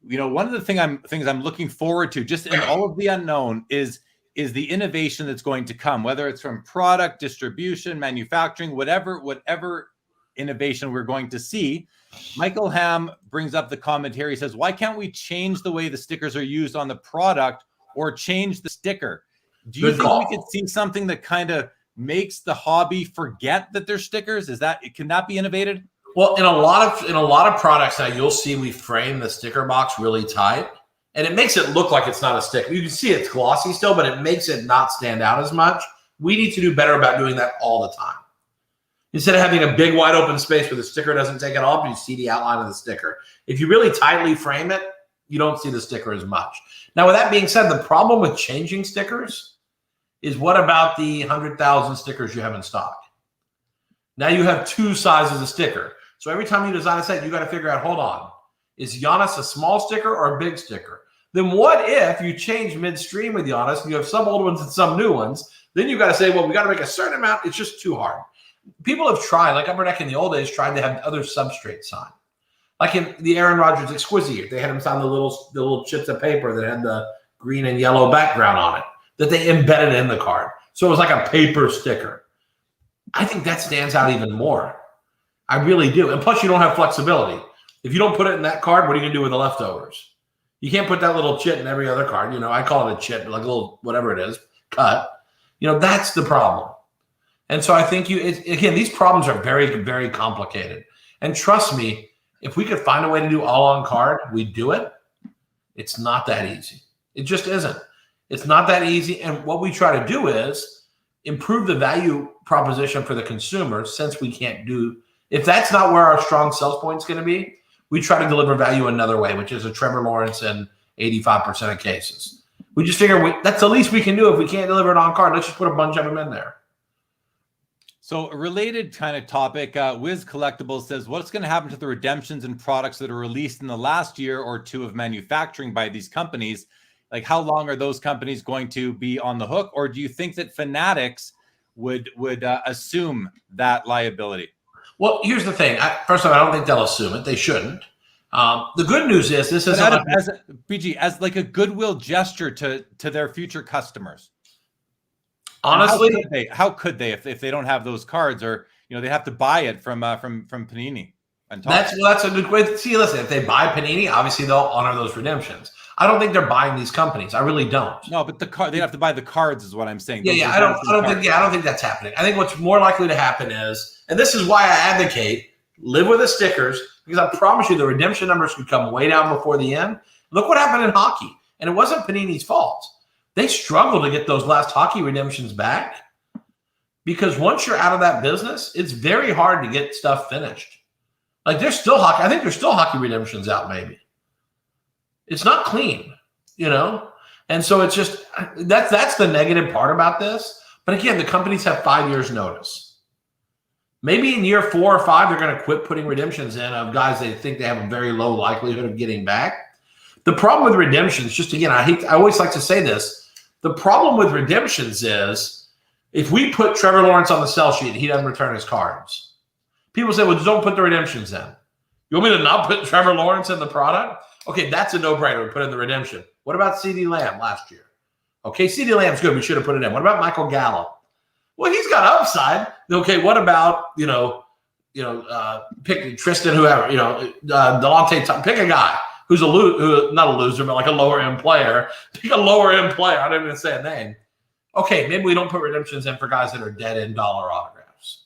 You know, one of the things I'm looking forward to, just in all of the unknown, is the innovation that's going to come, whether it's from product, distribution, manufacturing, whatever innovation we're going to see. Michael Ham brings up the comment here. He says, why can't we change the way the stickers are used on the product or change the sticker? Do you think we could see something that kind of makes the hobby forget that they're stickers? Can that be innovated? Well, in a lot of products now, you'll see we frame the sticker box really tight, and it makes it look like it's not a sticker. You can see it's glossy still, but it makes it not stand out as much. We need to do better about doing that all the time. Instead of having a big wide open space where the sticker doesn't take it off, you see the outline of the sticker. If you really tightly frame it, you don't see the sticker as much. Now, with that being said, the problem with changing stickers is, what about the 100,000 stickers you have in stock? Now you have two sizes of sticker. So every time you design a set, you got to figure out, hold on, is Giannis a small sticker or a big sticker? Then what if you change midstream with Giannis and you have some old ones and some new ones? Then you got to say, well, we got to make a certain amount. It's just too hard. People have tried, like Upper Deck in the old days, tried to have other substrates signed. Like in the Aaron Rodgers Exquisite, they had him sign the little chips of paper that had the green and yellow background on it that they embedded in the card. So it was like a paper sticker. I think that stands out even more. I really do. And plus, you don't have flexibility. If you don't put it in that card, what are you going to do with the leftovers? You can't put that little chit in every other card. You know, I call it a chit, like a little whatever it is, cut. You know, that's the problem. And so I think again, these problems are very, very complicated. And trust me, if we could find a way to do all on card, we'd do it. It's not that easy. It just isn't. It's not that easy. And what we try to do is improve the value proposition for the consumer, since we can't do, if that's not where our strong sales point is going to be, we try to deliver value another way, which is a Trevor Lawrence and 85% of cases. We just figure that's the least we can do if we can't deliver it on card. Let's just put a bunch of them in there. So a related kind of topic, Wiz Collectibles says, what's going to happen to the redemptions and products that are released in the last year or two of manufacturing by these companies? Like, how long are those companies going to be on the hook? Or do you think that Fanatics would assume that liability? Well, here's the thing. First of all, I don't think they'll assume it. They shouldn't. The good news is this is as like a goodwill gesture to their future customers. Honestly, how could they if they don't have those cards, or they have to buy it from Panini? And that's a good way to see. Listen, if they buy Panini, obviously they'll honor those redemptions. I don't think they're buying these companies. I really don't. No, but they have to buy the cards, is what I'm saying. I don't think that's happening. I think what's more likely to happen is, and this is why I advocate, live with the stickers, because I promise you the redemption numbers could come way down before the end. Look what happened in hockey, and it wasn't Panini's fault. They struggled to get those last hockey redemptions back because once you're out of that business, it's very hard to get stuff finished. Like there's still hockey. I think there's still hockey redemptions out. Maybe it's not clean, and so it's just that's the negative part about this. But again, the companies have 5 years notice. Maybe in year 4 or 5, they're going to quit putting redemptions in of guys they think they have a very low likelihood of getting back. The problem with redemptions, just again, I always like to say this. The problem with redemptions is if we put Trevor Lawrence on the sell sheet, he doesn't return his cards. People say, well, just don't put the redemptions in. You want me to not put Trevor Lawrence in the product? Okay, that's a no-brainer. We put in the redemption. What about CeeDee Lamb last year? Okay, CeeDee Lamb's good. We should have put it in. What about Michael Gallup? Well, he's got upside. Okay, what about, pick Tristan, whoever, Delonte, pick a guy who's not a loser, but like a lower end player. Pick a lower end player. I don't even say a name. Okay, maybe we don't put redemptions in for guys that are dead end dollar autographs.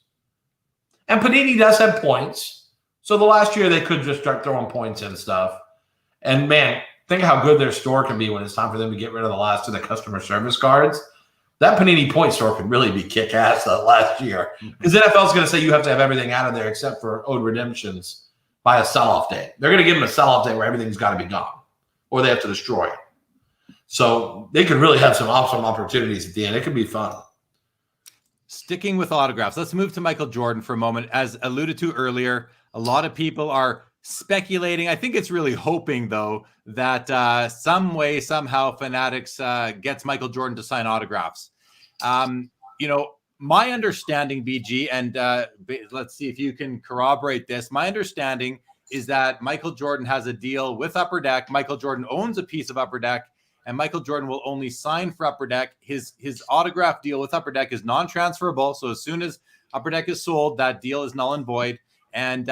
And Panini does have points. So the last year they could just start throwing points and stuff. And man, think of how good their store can be when it's time for them to get rid of the last of the customer service cards. That Panini point store could really be kick-ass last year. Because the NFL is going to say you have to have everything out of there except for owed redemptions by a sell-off date. They're going to give them a sell-off date where everything's got to be gone, or they have to destroy it. So they could really have some awesome opportunities at the end. It could be fun. Sticking with autographs, let's move to Michael Jordan for a moment. As alluded to earlier, a lot of people are speculating. I think it's really hoping, though, that some way, somehow, Fanatics gets Michael Jordan to sign autographs. My understanding, BG, and let's see if you can corroborate this. My understanding is that Michael Jordan has a deal with Upper Deck. Michael Jordan owns a piece of Upper Deck, and Michael Jordan will only sign for Upper Deck. His autograph deal with Upper Deck is non-transferable. So as soon as Upper Deck is sold, that deal is null and void. And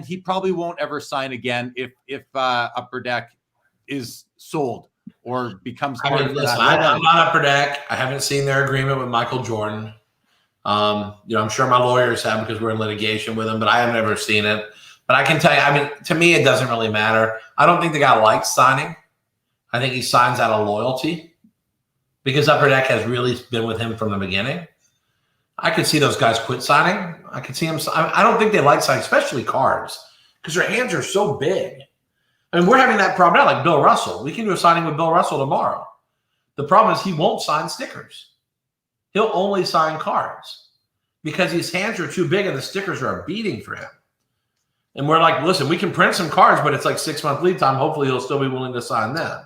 he probably won't ever sign again if Upper Deck is sold or becomes part of that. I'm not Upper Deck. I haven't seen their agreement with Michael Jordan. I'm sure my lawyers have because we're in litigation with them, but I have never seen it. But I can tell you, to me, it doesn't really matter. I don't think the guy likes signing. I think he signs out of loyalty because Upper Deck has really been with him from the beginning. I could see those guys quit signing. I could see him. I don't think they like signing, especially cards, because their hands are so big. I mean, we're having that problem now, like Bill Russell. We can do a signing with Bill Russell tomorrow. The problem is he won't sign stickers. He'll only sign cards because his hands are too big and the stickers are a beating for him. And we're like, listen, we can print some cards, but it's like 6-month lead time. Hopefully he'll still be willing to sign them.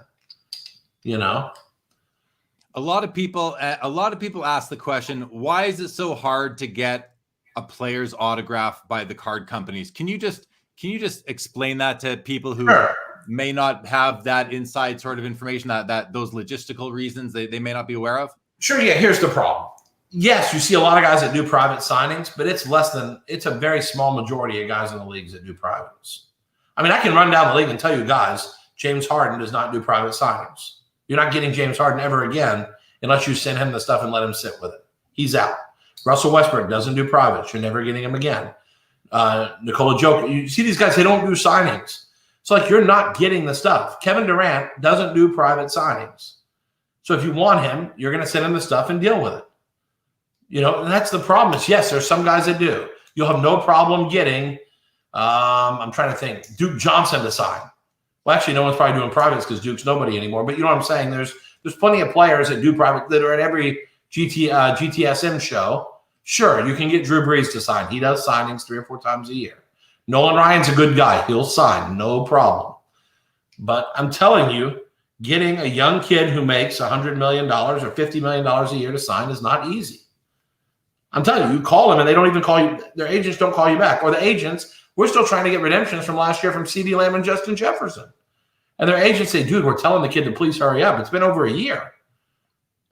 A lot of people ask the question, why is it so hard to get a player's autograph by the card companies? Can you just explain that to people who may not have that inside sort of information, that those logistical reasons they may not be aware of? Sure. Yeah. Here's the problem. Yes, you see a lot of guys that do private signings, but it's a very small majority of guys in the leagues that do privates. I mean, I can run down the league and tell you guys, James Harden does not do private signings. You're not getting James Harden ever again unless you send him the stuff and let him sit with it. He's out. Russell Westbrook doesn't do privates. You're never getting him again. Nikola Jokic. You see these guys, they don't do signings. It's like you're not getting the stuff. Kevin Durant doesn't do private signings. So if you want him, you're going to send him the stuff and deal with it. And that's the problem. Is yes, there's some guys that do. You'll have no problem getting, I'm trying to think, Duke Johnson to sign. Well, actually, no one's probably doing privates because Duke's nobody anymore. But you know what I'm saying? There's plenty of players that do private that are at every GTSM show. Sure, you can get Drew Brees to sign. He does signings 3 or 4 times a year. Nolan Ryan's a good guy. He'll sign, no problem. But I'm telling you, getting a young kid who makes $100 million or $50 million a year to sign is not easy. I'm telling you, you call them and they don't even call you. Their agents don't call you back. Or the agents, we're still trying to get redemptions from last year from CeeDee Lamb and Justin Jefferson. And their agents say, dude, we're telling the kid to please hurry up. It's been over a year.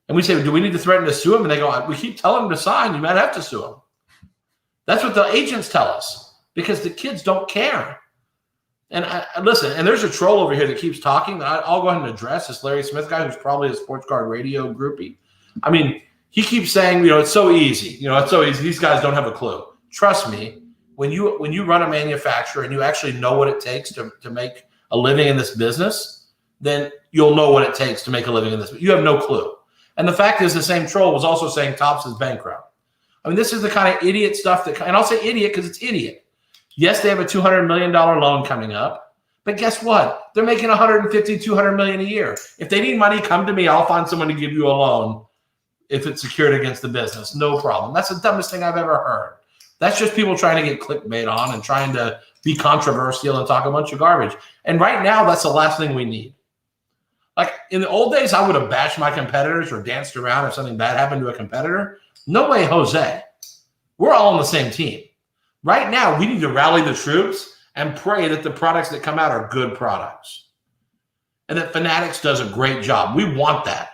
And we say, do we need to threaten to sue him? And they go, we keep telling him to sign. You might have to sue him. That's what the agents tell us because the kids don't care. And listen, and there's a troll over here that keeps talking that I'll go ahead and address, this Larry Smith guy who's probably a sports card radio groupie. I mean, he keeps saying, it's so easy. It's so easy. These guys don't have a clue. Trust me, when you run a manufacturer and you actually know what it takes to make a living in this business, then you'll know what it takes to make a living in this. You have no clue. And the fact is the same troll was also saying Topps is bankrupt. I mean, this is the kind of idiot stuff and I'll say idiot because it's idiot. Yes, they have a $200 million loan coming up, but guess what? They're making $150, $200 million a year. If they need money, come to me. I'll find someone to give you a loan if it's secured against the business. No problem. That's the dumbest thing I've ever heard. That's just people trying to get clickbait on and trying to be controversial and talk a bunch of garbage. And right now, that's the last thing we need. Like in the old days, I would have bashed my competitors or danced around if something bad happened to a competitor. No way, Jose. We're all on the same team. Right now, we need to rally the troops and pray that the products that come out are good products. And that Fanatics does a great job. We want that.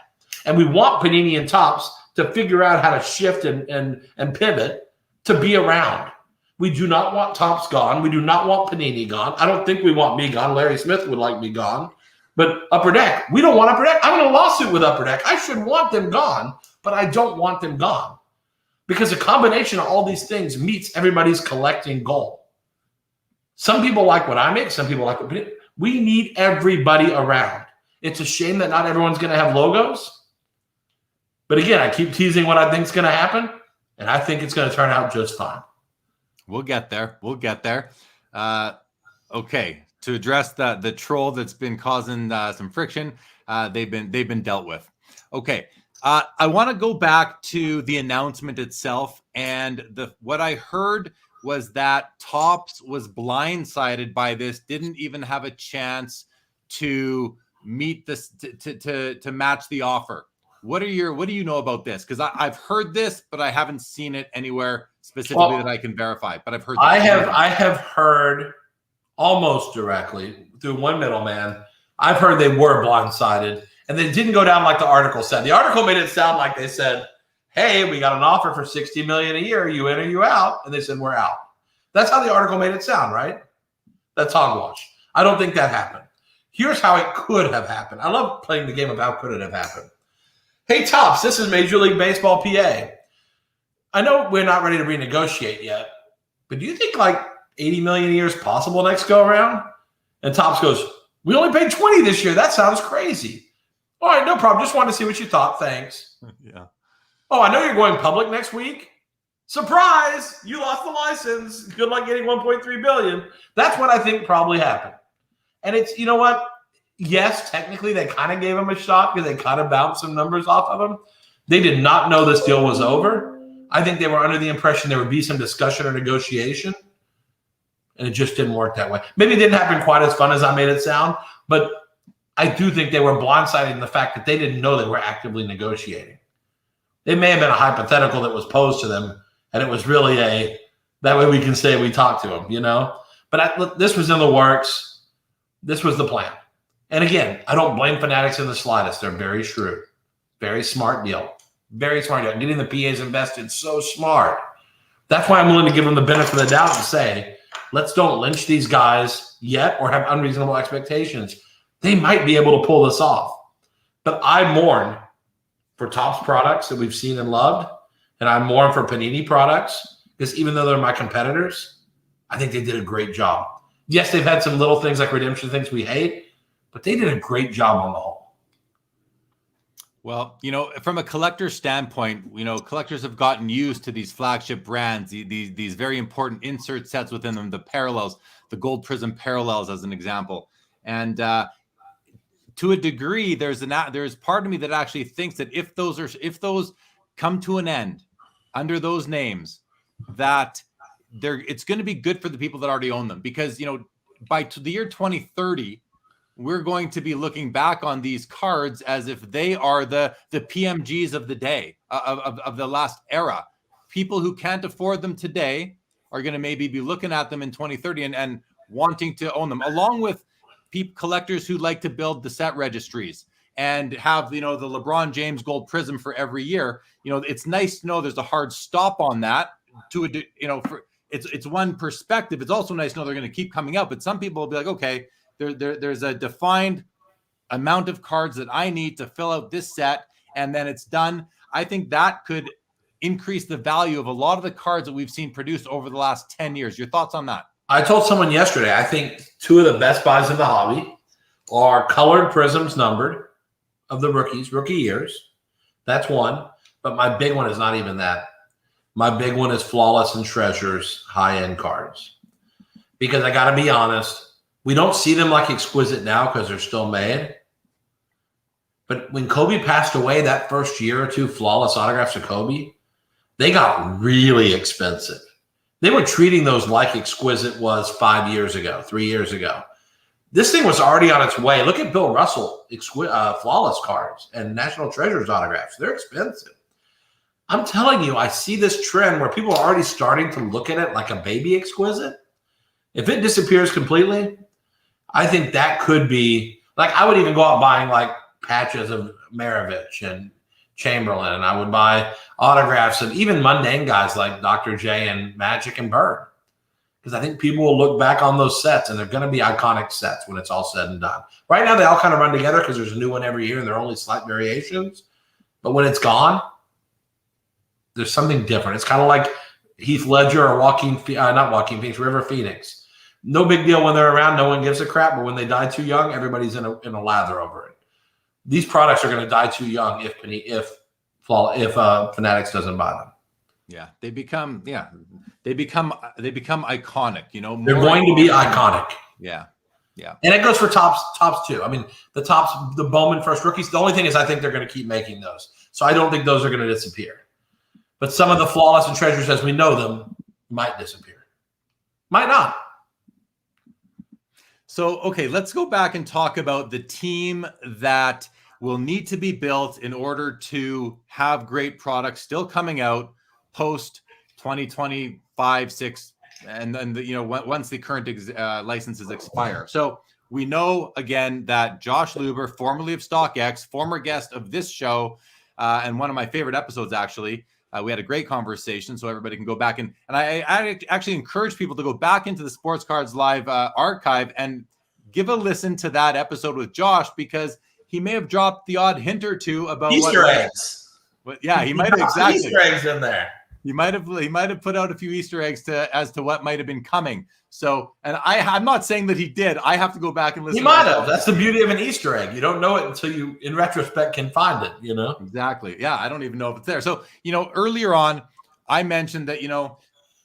And we want Panini and Topps to figure out how to shift and pivot to be around. We do not want Topps gone. We do not want Panini gone. I don't think we want me gone. Larry Smith would like me gone. But Upper Deck, we don't want Upper Deck. I'm in a lawsuit with Upper Deck. I should want them gone, but I don't want them gone. Because a combination of all these things meets everybody's collecting goal. Some people like what I make. Some people like what we need everybody around. It's a shame that not everyone's going to have logos. But again, I keep teasing what I think is going to happen, and I think it's going to turn out just fine. We'll get there. We'll get there. Okay, to address the troll that's been causing some friction, they've been dealt with. Okay. I want to go back to the announcement itself, and what I heard was that Topps was blindsided by this, didn't even have a chance to meet this to match the offer. What do you know about this? Because I've heard this, but I haven't seen it anywhere specifically that I can verify. But I've heard. I have heard almost directly through one middleman. I've heard they were blindsided. And they didn't go down like the article said. The article made it sound like they said, hey, we got an offer for $60 million a year. You in or you out? And they said, we're out. That's how the article made it sound, right? That's hogwash. I don't think that happened. Here's how it could have happened. I love playing the game of how could it have happened. Hey, Topps, this is Major League Baseball PA. I know we're not ready to renegotiate yet, but do you think like $80 million a year is possible next go around? And Topps goes, we only paid $20 this year. That sounds crazy. All right, no problem. Just wanted to see what you thought. Thanks. Yeah. Oh, I know you're going public next week. Surprise! You lost the license. Good luck getting $1.3 billion. That's what I think probably happened. And it's, you know what? Yes, technically they kind of gave him a shot because they kind of bounced some numbers off of him. They did not know this deal was over. I think they were under the impression there would be some discussion or negotiation, and it just didn't work that way. Maybe it didn't happen quite as fun as I made it sound, but I do think they were blindsided in the fact that they didn't know they were actively negotiating. It may have been a hypothetical that was posed to them, and it was really that way we can say we talked to them, But this was in the works. This was the plan. And again, I don't blame Fanatics in the slightest. They're very shrewd. Very smart deal. Very smart deal. Getting the PAs invested, so smart. That's why I'm willing to give them the benefit of the doubt and say, let's don't lynch these guys yet or have unreasonable expectations. They might be able to pull this off. But I mourn for Topps products that we've seen and loved, and I mourn for Panini products because even though they're my competitors, I think they did a great job. Yes, they've had some little things like redemption things we hate, but they did a great job on the whole. Well, from a collector standpoint, collectors have gotten used to these flagship brands, these very important insert sets within them, the parallels, the gold prism parallels as an example. And to a degree, there's part of me that actually thinks that if those come to an end under those names, that it's going to be good for the people that already own them, because by the year 2030, we're going to be looking back on these cards as if they are the PMGs of the day, of the last era. People who can't afford them today are going to maybe be looking at them in 2030 and wanting to own them, along with collectors who like to build the set registries and have the LeBron James gold prism for every year. It's nice to know there's a hard stop on that. It's one perspective. It's also nice to know they're going to keep coming out, but some people will be like, okay, there's a defined amount of cards that I need to fill out this set, and then it's done. I think that could increase the value of a lot of the cards that we've seen produced over the last 10 years. Your thoughts on that? I told someone yesterday, I think two of the best buys in the hobby are colored prisms numbered of the rookie years. That's one. But my big one is not even that. My big one is Flawless and Treasures high-end cards. Because I got to be honest, we don't see them like exquisite now because they're still made. But when Kobe passed away, that first year or two, Flawless autographs of Kobe, they got really expensive. They were treating those like exquisite was 5 years ago, 3 years ago. This thing was already on its way. Look at Bill Russell Flawless cards and National Treasures autographs. They're expensive. I'm telling you, I see this trend where people are already starting to look at it like a baby exquisite. If it disappears completely, I think that could be like, I would even go out buying like patches of Maravich and Chamberlain, and I would buy autographs of even mundane guys like Dr. J and Magic and Bird, because I think people will look back on those sets and they're going to be iconic sets when it's all said and done. Right now, they all kind of run together because there's a new one every year and they're only slight variations. But when it's gone, there's something different. It's kind of like Heath Ledger or River Phoenix. No big deal when they're around. No one gives a crap. But when they die too young, everybody's in a lather over it. These products are going to die too young if Fanatics doesn't buy them. Yeah, they become iconic. They're going to be iconic. Yeah. And it goes for tops too. I mean, the Bowman first rookies. The only thing is, I think they're going to keep making those. So I don't think those are going to disappear. But some of the Flawless and Treasures, as we know them, might disappear. Might not. So, okay, let's go back and talk about the team that will need to be built in order to have great products still coming out post 2025, 6, and then once the current licenses expire. So we know again that Josh Luber, formerly of StockX, former guest of this show, and one of my favorite episodes actually. We had a great conversation, so everybody can go back and I actually encourage people to go back into the Sports Cards Live archive and give a listen to that episode with Josh, because he may have dropped the odd hint or two about Easter eggs. Yeah, he might have exactly Easter eggs in there. He might have put out a few Easter eggs as to what might have been coming. So, and I'm not saying that he did. I have to go back and listen. He might have. That's the beauty of an Easter egg. You don't know it until you, in retrospect, can find it. Exactly. Yeah, I don't even know if it's there. So, earlier on, I mentioned that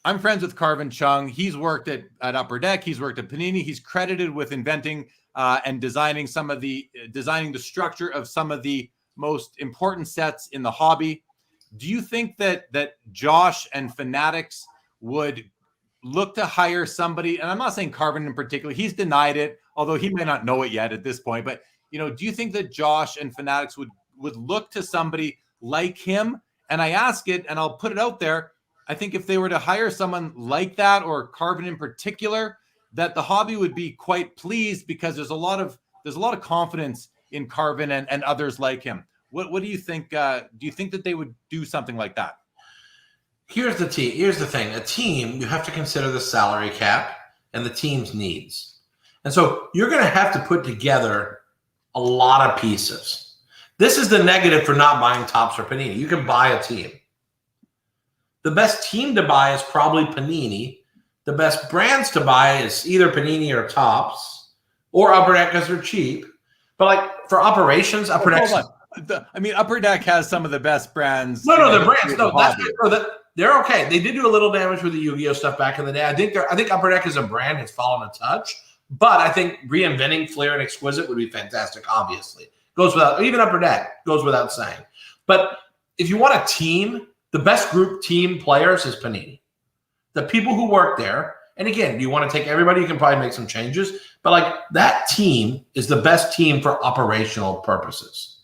I'm friends with Carvin Chung. He's worked at Upper Deck. He's worked at Panini. He's credited with inventing and designing the structure of some of the most important sets in the hobby. Do you think that Josh and Fanatics would look to hire somebody? And I'm not saying Carvin in particular. He's denied it, although he may not know it yet at this point. But do you think that Josh and Fanatics would look to somebody like him? And I ask it, and I'll put it out there. I think if they were to hire someone like that, or Carvin in particular, that the hobby would be quite pleased, because there's a lot of confidence in Carvin and others like him. What do you think? Do you think that they would do something like that? Here's the thing. A team, you have to consider the salary cap and the team's needs. And so you're going to have to put together a lot of pieces. This is the negative for not buying Topps or Panini. You can buy a team. The best team to buy is probably Panini. The best brands to buy is either Panini or Topps or Upper Deck, because they're cheap. But like for operations, Upper Deck. Upper Deck has some of the best brands. No, the brands. No, they're okay. They did do a little damage with the Yu-Gi-Oh stuff back in the day. I think Upper Deck as a brand has fallen a touch, But I think reinventing Flair and Exquisite would be fantastic, obviously. Goes without, even Upper Deck, goes without saying. But if you want a team, the best group team players is Panini. The people who work there, and again, you want to take everybody, you can probably make some changes, but like that team is the best team for operational purposes.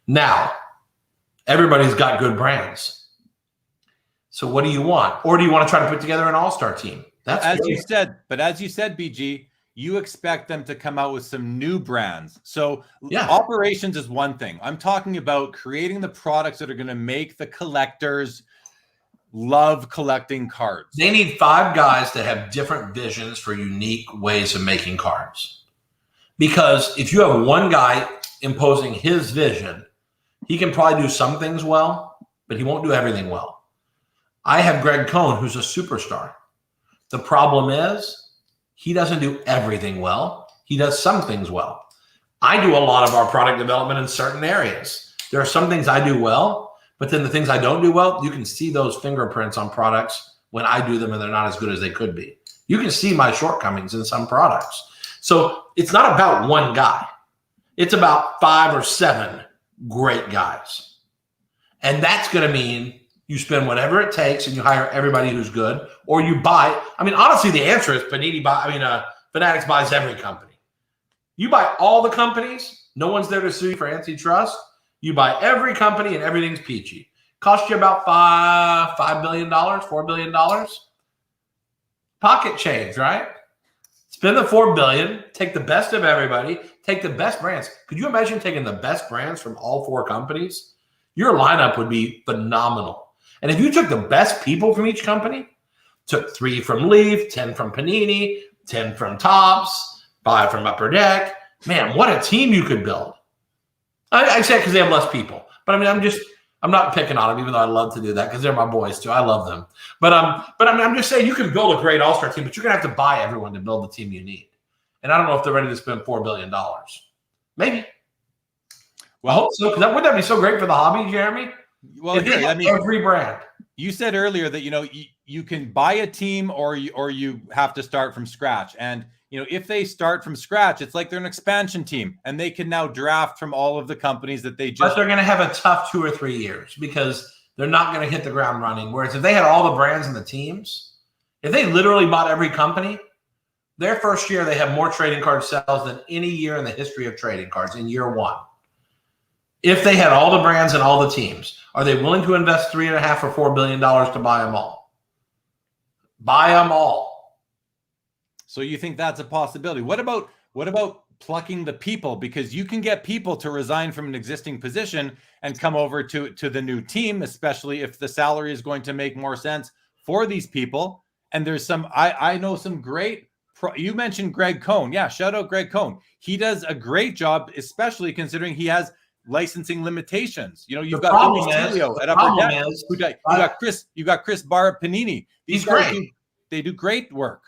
Now, everybody's got good brands. So what do you want? Or do you want to try to put together an all-star team? That's as you said, BG, you expect them to come out with some new brands. So operations is one thing. I'm talking about creating the products that are going to make the collectors love collecting cards. They need 5 guys that have different visions for unique ways of making cards. Because if you have one guy imposing his vision, he can probably do some things well, but he won't do everything well. I have Greg Cohn, who's a superstar. The problem is he doesn't do everything well. He does some things well. I do a lot of our product development in certain areas. There are some things I do well, but then the things I don't do well, you can see those fingerprints on products when I do them and they're not as good as they could be. You can see my shortcomings in some products. So it's not about one guy. It's about 5 or 7 great guys. And that's going to mean you spend whatever it takes and you hire everybody who's good, or you buy. I mean, honestly, the answer is Fanatics buys every company. You buy all the companies. No one's there to sue you for antitrust. You buy every company and everything's peachy. Cost you about $5 billion, $4 billion. Pocket change, right? Spend the $4 billion, take the best of everybody, take the best brands. Could you imagine taking the best brands from all 4 companies? Your lineup would be phenomenal. And if you took the best people from each company, took 3 from Leaf, 10 from Panini, 10 from Topps, 5 from Upper Deck, man, what a team you could build. I say it because they have less people. But I mean, I'm not picking on them, even though I love to do that because they're my boys too. I love them. But I'm just saying you can build a great all-star team, but you're going to have to buy everyone to build the team you need. And I don't know if they're ready to spend $4 billion. Maybe. Well, I hope so, because wouldn't that be so great for the hobby, Jeremy? Well, yeah, I mean, every brand. You said earlier that you can buy a team or you have to start from scratch. And if they start from scratch, it's like they're an expansion team, and they can now draft from all of the companies that they just. But they're going to have a tough 2 or 3 years because they're not going to hit the ground running. Whereas if they had all the brands and the teams, if they literally bought every company, their first year they have more trading card sales than any year in the history of trading cards in year 1. If they had all the brands and all the teams, are they willing to invest $3.5 or $4 billion to buy them all? Buy them all. So you think that's a possibility? What about plucking the people? Because you can get people to resign from an existing position and come over to the new team, especially if the salary is going to make more sense for these people. And there's some, I know some great. You mentioned Greg Cohn. Yeah, shout out Greg Cohn. He does a great job, especially considering he has licensing limitations. You've got Wholesale at Upper Deck. You got Chris Barr at Panini. He's great. They do great work.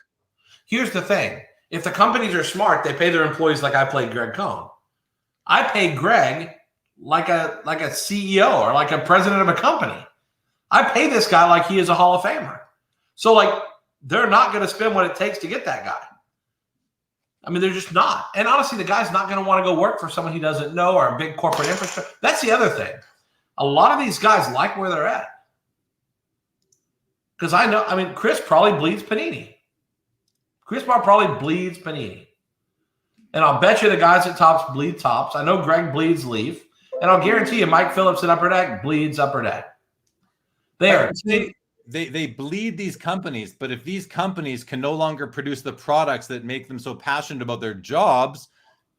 Here's the thing. If the companies are smart, they pay their employees like I paid Greg Cohn. I pay Greg like a CEO or like a president of a company. I pay this guy like he is a Hall of Famer. So like they're not going to spend what it takes to get that guy. I mean, they're just not. And honestly, the guy's not going to want to go work for someone he doesn't know or a big corporate infrastructure. That's the other thing. A lot of these guys like where they're at. Because Chris probably bleeds Panini. Chris Barr probably bleeds Panini. And I'll bet you the guys at Topps bleed Topps. I know Greg bleeds Leaf. And I'll guarantee you Mike Phillips at Upper Deck bleeds Upper Deck. They bleed these companies, but if these companies can no longer produce the products that make them so passionate about their jobs,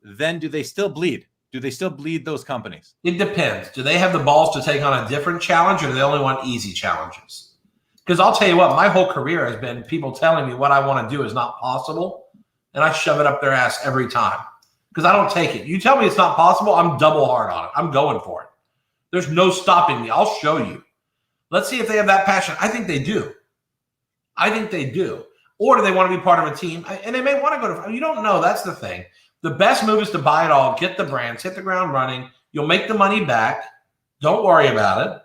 then do they still bleed? Do they still bleed those companies? It depends. Do they have the balls to take on a different challenge, or do they only want easy challenges? Because I'll tell you what, my whole career has been people telling me what I want to do is not possible, and I shove it up their ass every time because I don't take it. You tell me it's not possible, I'm double hard on it. I'm going for it. There's no stopping me. I'll show you. Let's see if they have that passion. I think they do. Or do they want to be part of a team? And they may want to go to – you don't know. That's the thing. The best move is to buy it all, get the brands, hit the ground running. You'll make the money back. Don't worry about it.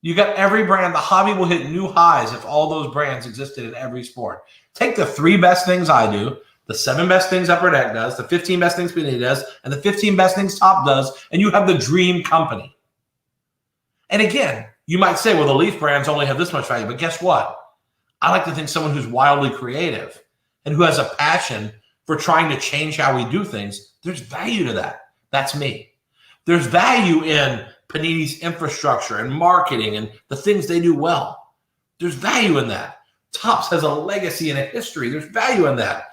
You got every brand. The hobby will hit new highs if all those brands existed in every sport. Take the 3 best things I do, the 7 best things Upper Deck does, the 15 best things Panini does, and the 15 best things Top does, and you have the dream company. And again, you might say, well, the Leaf brands only have this much value, but guess what? I like to think someone who's wildly creative and who has a passion for trying to change how we do things, there's value to that. That's me. There's value in Panini's infrastructure and marketing and the things they do well. There's value in that. Topps has a legacy and a history. There's value in that.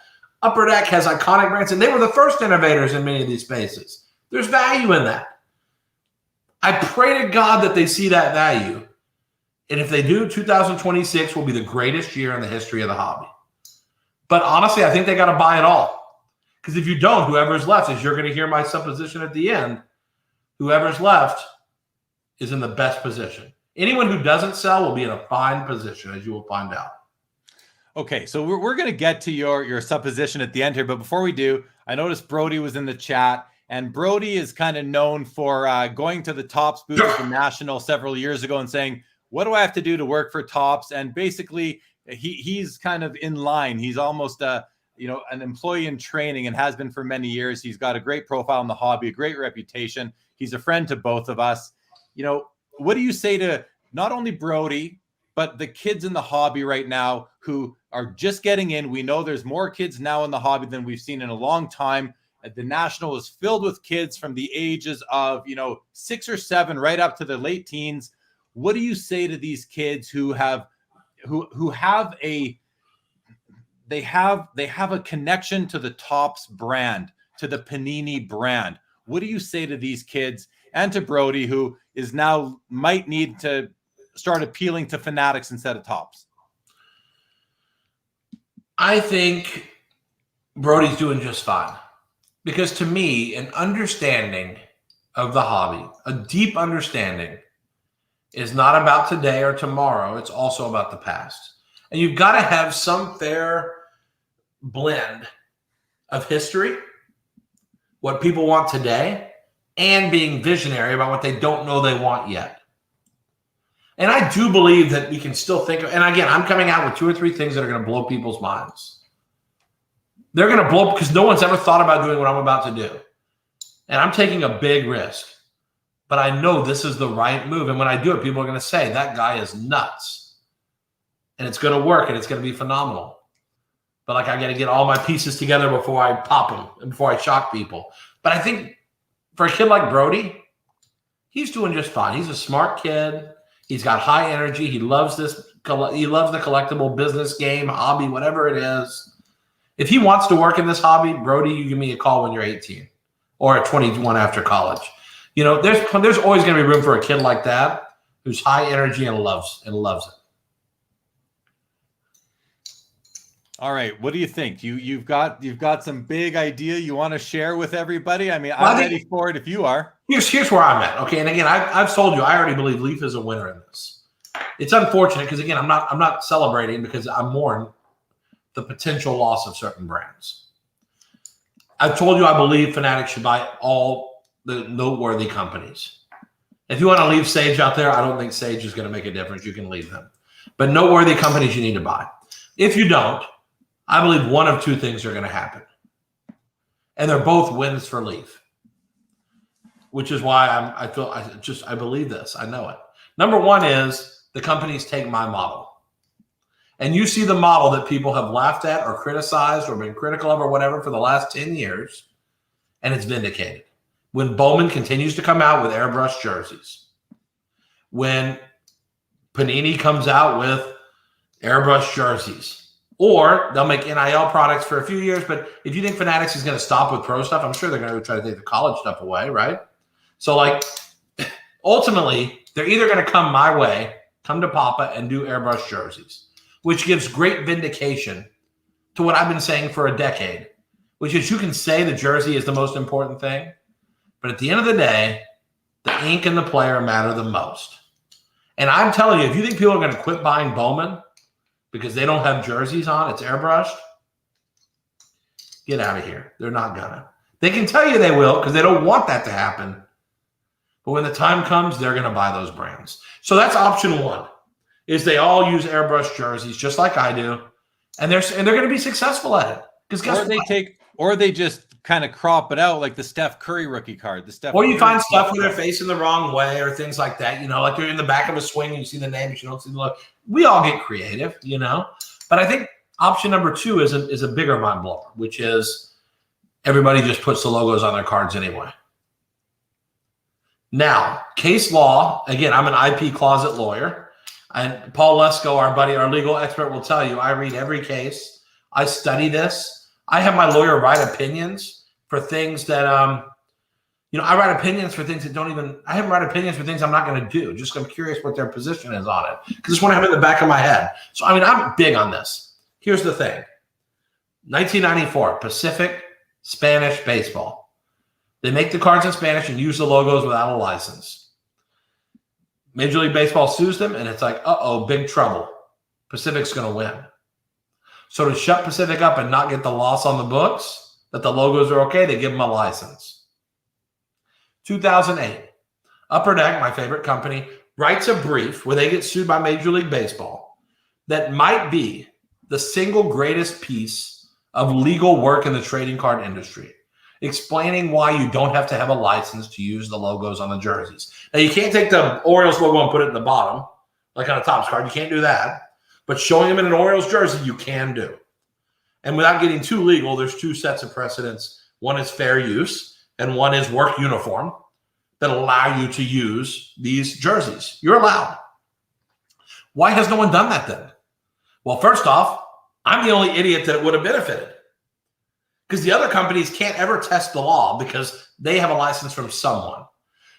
Upper Deck has iconic brands, and they were the first innovators in many of these spaces. There's value in that. I pray to God that they see that value. And if they do, 2026 will be the greatest year in the history of the hobby. But honestly, I think they got to buy it all. Because if you don't, whoever's left, as you're going to hear my supposition at the end, whoever's left is in the best position. Anyone who doesn't sell will be in a fine position, as you will find out. Okay, so we're going to get to your supposition at the end here, but before we do, I noticed Brody was in the chat, and Brody is kind of known for going to the Topps booth at the National several years ago and saying, what do I have to do to work for Topps? And basically, he's kind of in line. He's almost an employee in training and has been for many years. He's got a great profile in the hobby, a great reputation. He's a friend to both of us. What do you say to not only Brody, but the kids in the hobby right now who are just getting in? We know there's more kids now in the hobby than we've seen in a long time. The National is filled with kids from the ages of, 6 or 7 right up to the late teens. What do you say to these kids who have a connection to the Topps brand, to the Panini brand? What do you say to these kids and to Brody, who is now might need to start appealing to Fanatics instead of Topps? I think Brody's doing just fine. Because to me, an understanding of the hobby, a deep understanding, is not about today or tomorrow. It's also about the past. And you've got to have some fair blend of history, what people want today, and being visionary about what they don't know they want yet. And I do believe that we can still think of, and again, I'm coming out with 2 or 3 things that are going to blow people's minds. They're going to blow because no one's ever thought about doing what I'm about to do. And I'm taking a big risk. But I know this is the right move. And when I do it, people are going to say, that guy is nuts. And it's going to work, and it's going to be phenomenal. But I got to get all my pieces together before I pop them and before I shock people. But I think for a kid like Brody, he's doing just fine. He's a smart kid. He's got high energy. He loves this. He loves the collectible business game, hobby, whatever it is. If he wants to work in this hobby, Brody, you give me a call when you're 18 or at 21 after college. There's always going to be room for a kid like that who's high energy and loves it. All right, what do you think? You've got some big idea you want to share with everybody? I mean, I'm ready for it if you are. Here's where I'm at. Okay, and again, I've told you I already believe Leaf is a winner in this. It's unfortunate because again, I'm not celebrating because I mourn the potential loss of certain brands. I've told you I believe Fanatics should buy all the noteworthy companies. If you want to leave Sage out there, I don't think Sage is going to make a difference. You can leave them. But noteworthy companies you need to buy. If you don't, I believe one of 2 things are going to happen. And they're both wins for Leaf. Which is why I believe this. I know it. Number 1 is the companies take my model. And you see the model that people have laughed at or criticized or been critical of or whatever for the last 10 years, and it's vindicated. When Bowman continues to come out with airbrush jerseys, when Panini comes out with airbrush jerseys, or they'll make NIL products for a few years, but if you think Fanatics is going to stop with pro stuff, I'm sure they're going to try to take the college stuff away, right? So, ultimately, they're either going to come my way, come to Papa, and do airbrush jerseys, which gives great vindication to what I've been saying for a decade, which is you can say the jersey is the most important thing, but at the end of the day, the ink and the player matter the most. And I'm telling you, if you think people are going to quit buying Bowman because they don't have jerseys on, it's airbrushed, get out of here. They're not going to. They can tell you they will because they don't want that to happen. But when the time comes, they're going to buy those brands. So that's option 1. Is they all use airbrush jerseys just like I do, and they're going to be successful at it. Or they just kind of crop it out like the Steph Curry rookie card. Or you find stuff where they're facing the wrong way or things like that. You know, like you're in the back of a swing and you see the name, but you don't see the logo. We all get creative, you know. But I think option number 2 is a bigger mind blower, which is everybody just puts the logos on their cards anyway. Now, case law, again, I'm an IP closet lawyer. And Paul Lesko, our buddy, our legal expert, will tell you I read every case. I study this. I have my lawyer write opinions for things that, I write opinions for things that I haven't write opinions for things I'm not going to do. Just I'm curious what their position is on it. Because it's what I have in the back of my head. So, I'm big on this. Here's the thing. 1994, Pacific Spanish Baseball. They make the cards in Spanish and use the logos without a license. Major League Baseball sues them, and it's like, uh-oh, big trouble. Pacific's going to win. So to shut Pacific up and not get the loss on the books, that the logos are okay, they give them a license. 2008, Upper Deck, my favorite company, writes a brief where they get sued by Major League Baseball that might be the single greatest piece of legal work in the trading card industry, explaining why you don't have to have a license to use the logos on the jerseys. Now, you can't take the Orioles logo and put it in the bottom, like on a Topps card. You can't do that. But showing them in an Orioles jersey, you can do. And without getting too legal, there's 2 sets of precedents. One is fair use, and one is work uniform that allow you to use these jerseys. You're allowed. Why has no one done that then? Well, first off, I'm the only idiot that would have benefited. Because the other companies can't ever test the law because they have a license from someone.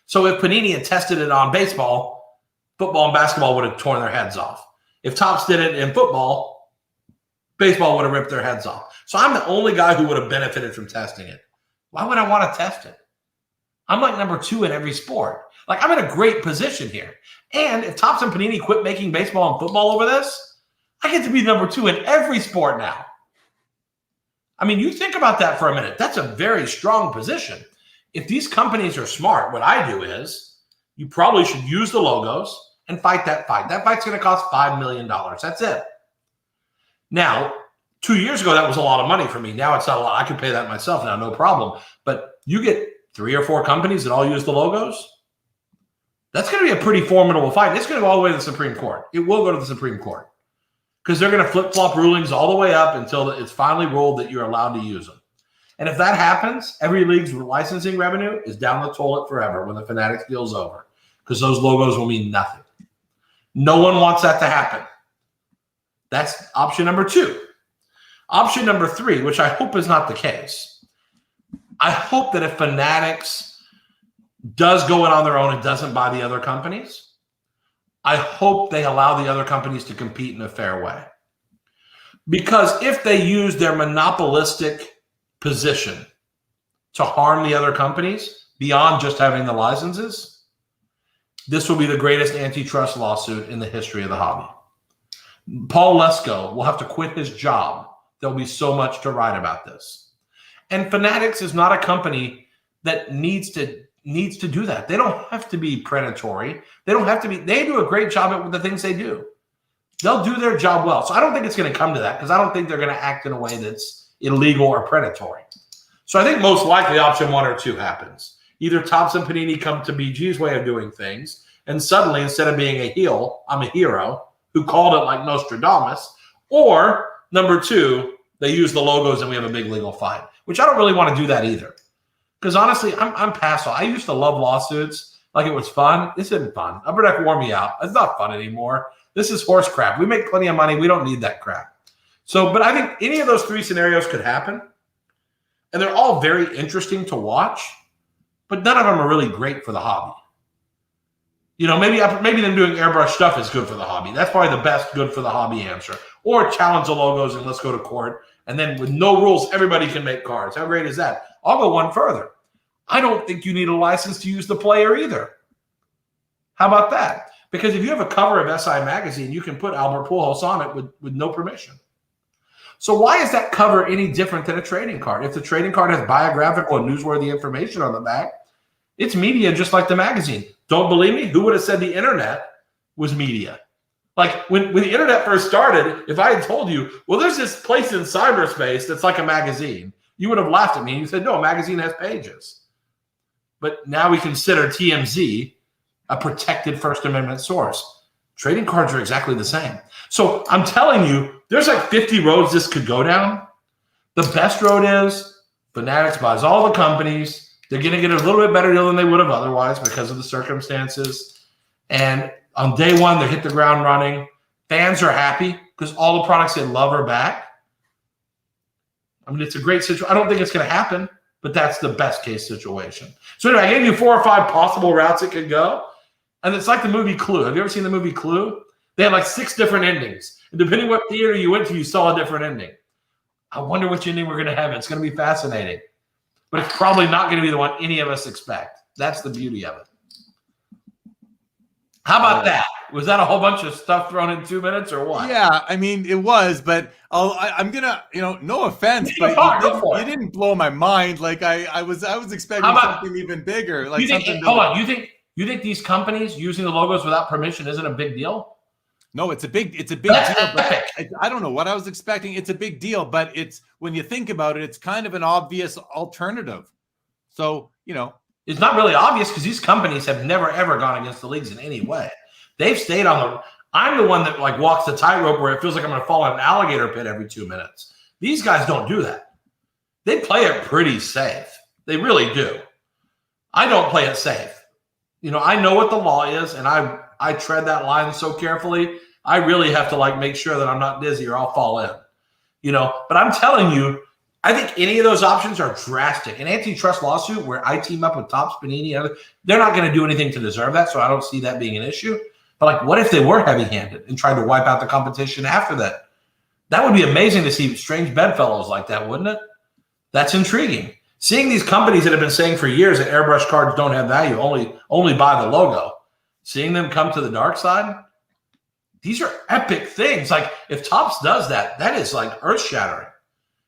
So if Panini had tested it on baseball, football and basketball would have torn their heads off. If Topps did it in football, baseball would have ripped their heads off. So I'm the only guy who would have benefited from testing it. Why would I want to test it? I'm like number 2 in every sport. Like, I'm in a great position here. And if Topps and Panini quit making baseball and football over this, I get to be number 2 in every sport now. You think about that for a minute. That's a very strong position. If these companies are smart, what I do is you probably should use the logos and fight that fight. That fight's going to cost $5 million. That's it. Now, 2 years ago, that was a lot of money for me. Now it's not a lot. I could pay that myself now, no problem. But you get 3 or 4 companies that all use the logos. That's going to be a pretty formidable fight. It's going to go all the way to the Supreme Court. It will go to the Supreme Court because they're going to flip-flop rulings all the way up until it's finally ruled that you're allowed to use them. And if that happens, every league's licensing revenue is down the toilet forever when the Fanatics deal's over because those logos will mean nothing. No one wants that to happen. That's option number 2. Option number 3, which I hope is not the case. I hope that if Fanatics does go in on their own and doesn't buy the other companies, I hope they allow the other companies to compete in a fair way. Because if they use their monopolistic position to harm the other companies beyond just having the licenses, this will be the greatest antitrust lawsuit in the history of the hobby. Paul Lesko will have to quit his job. There'll be so much to write about this. And Fanatics is not a company that needs to do that. They don't have to be predatory. They do a great job at the things they do. They'll do their job well. So I don't think it's going to come to that because I don't think they're going to act in a way that's illegal or predatory. So I think most likely option 1 or 2 happens. Either Topps and Panini come to BG's way of doing things, and suddenly, instead of being a heel, I'm a hero who called it like Nostradamus, or number 2, they use the logos and we have a big legal fight, which I don't really want to do that either. Because honestly, I'm past all. I used to love lawsuits like it was fun. This isn't fun. Upper Deck wore me out. It's not fun anymore. This is horse crap. We make plenty of money. We don't need that crap. So, but I think any of those 3 scenarios could happen. And they're all very interesting to watch, but none of them are really great for the hobby. Maybe them doing airbrush stuff is good for the hobby. That's probably the best good for the hobby answer. Or challenge the logos and let's go to court. And then with no rules, everybody can make cards. How great is that? I'll go one further. I don't think you need a license to use the player either. How about that? Because if you have a cover of SI Magazine, you can put Albert Pujols on it with no permission. So why is that cover any different than a trading card? If the trading card has biographical and newsworthy information on the back, it's media just like the magazine. Don't believe me? Who would have said the internet was media? Like when the internet first started, if I had told you, well, there's this place in cyberspace that's like a magazine, you would have laughed at me. You said, no, a magazine has pages. But now we consider TMZ a protected First Amendment source. Trading cards are exactly the same. So I'm telling you, there's like 50 roads this could go down. The best road is Fanatics buys all the companies. They're going to get a little bit better deal than they would have otherwise because of the circumstances. And on day one, they hit the ground running. Fans are happy because all the products they love are back. I mean, it's a great situation. I don't think it's going to happen, but that's the best case situation. So anyway, I gave you 4 or 5 possible routes it could go. And it's like the movie Clue. Have you ever seen the movie Clue? They had like 6 different endings. And depending what theater you went to, you saw a different ending. I wonder which ending we're going to have. It's going to be fascinating. But it's probably not going to be the one any of us expect. That's the beauty of it. How about that? Was that a whole bunch of stuff thrown in 2 minutes or what? Yeah, I mean, it was, but I'm going to, no offense, but you didn't blow my mind. Like I was expecting something even bigger. Like You think these companies using the logos without permission isn't a big deal? No, it's a big deal. But I don't know what I was expecting. It's a big deal, but it's when you think about it, it's kind of an obvious alternative. So, it's not really obvious because these companies have never, ever gone against the leagues in any way. They've stayed I'm the one that like walks the tightrope where it feels like I'm going to fall in an alligator pit every 2 minutes. These guys don't do that. They play it pretty safe. They really do. I don't play it safe. I know what the law is, and I tread that line so carefully. I really have to like make sure that I'm not dizzy or I'll fall in. But I'm telling you, I think any of those options are drastic. An antitrust lawsuit where I team up with Topps, Panini, and others, they're not going to do anything to deserve that, so I don't see that being an issue. But like, what if they were heavy-handed and tried to wipe out the competition after that? That would be amazing to see strange bedfellows like that, wouldn't it? That's intriguing. Seeing these companies that have been saying for years that airbrush cards don't have value, only buy the logo, seeing them come to the dark side, these are epic things. Like if Topps does that, that is like earth-shattering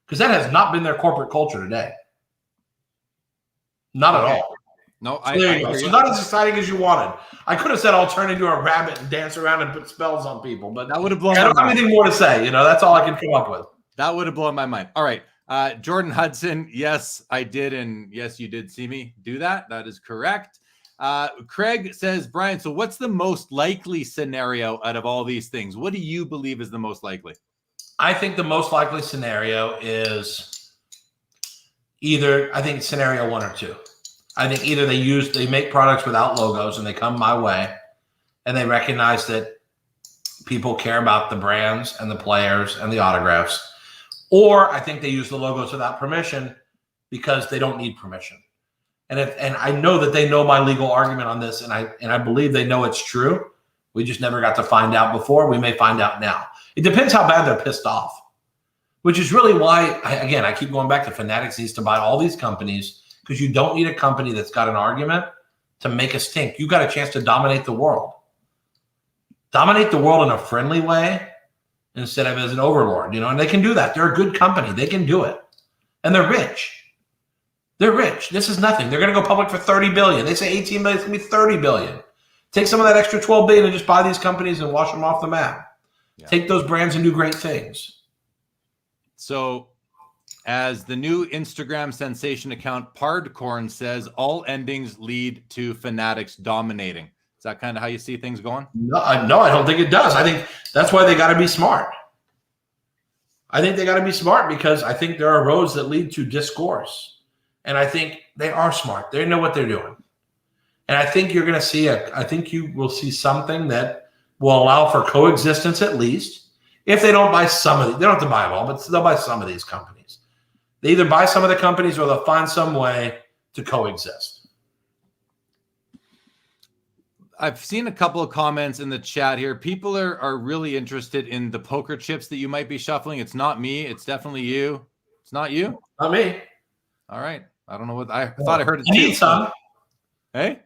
because that has not been their corporate culture today. Not at all. No, so there you go. So not as exciting as you wanted. I could have said I'll turn into a rabbit and dance around and put spells on people, but that would have blown my mind. I don't have anything more to say. That's all I can come up with. That would have blown my mind. All right. Jordan Hudson, yes, I did. And yes, you did see me do that. That is correct. Craig says, Brian, so what's the most likely scenario out of all these things? What do you believe is the most likely? I think the most likely scenario is I think scenario 1 or 2. I think either they make products without logos and they come my way and they recognize that people care about the brands and the players and the autographs. Or I think they use the logos without permission because they don't need permission. And I know that they know my legal argument on this, and I believe they know it's true. We just never got to find out before. We may find out now. It depends how bad they're pissed off, which is really why, I keep going back to Fanatics needs to buy all these companies because you don't need a company that's got an argument to make us think. You got a chance to dominate the world. Dominate the world in a friendly way instead of as an overlord, and they can do that. They're a good company. They can do it. And they're rich. They're rich. This is nothing. They're going to go public for $30 billion. They say $18 billion. It's going to be $30 billion. Take some of that extra $12 billion and just buy these companies and wash them off the map. Yeah. Take those brands and do great things. So as the new Instagram sensation account Pardcorn says, all endings lead to Fanatics dominating. Is that kind of how you see things going? No, I don't think it does. I think that's why they got to be smart. I think they got to be smart because I think there are roads that lead to discourse. And I think they are smart. They know what they're doing. And I think you're going to see I think you will see something that will allow for coexistence at least. If they don't buy some of these, they don't have to buy them all, but they'll buy some of these companies. They either buy some of the companies or they'll find some way to coexist. I've seen a couple of comments in the chat here. People are really interested in the poker chips that you might be shuffling. It's not me. It's definitely you. It's not you. Not me. All right. I don't know what I thought I heard it. I need some. Hey?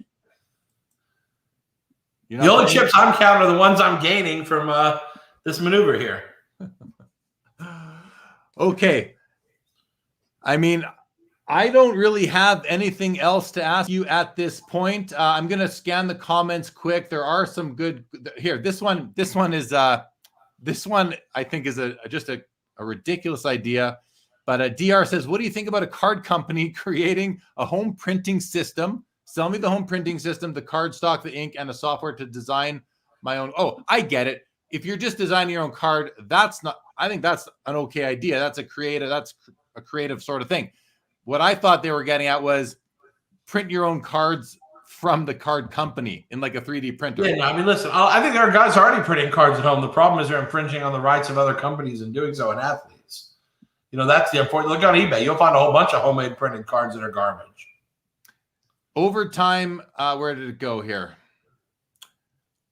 The only chips I'm counting are the ones I'm gaining from this maneuver here. Okay. I mean, I don't really have anything else to ask you at this point. I'm going to scan the comments quick. There are some good here. This one is I think is just a ridiculous idea. But DR says, what do you think about a card company creating a home printing system? Sell me the home printing system, the card stock, the ink, and the software to design my own. Oh, I get it. If you're just designing your own card, I think that's an okay idea. That's a creative sort of thing. What I thought they were getting at was print your own cards from the card company in like a 3D printer. Yeah, no, I mean, listen, I think there are guys already printing cards at home. The problem is they're infringing on the rights of other companies and doing so, and athletes. That's the important. Look on eBay. You'll find a whole bunch of homemade printed cards that are garbage. Overtime, where did it go here?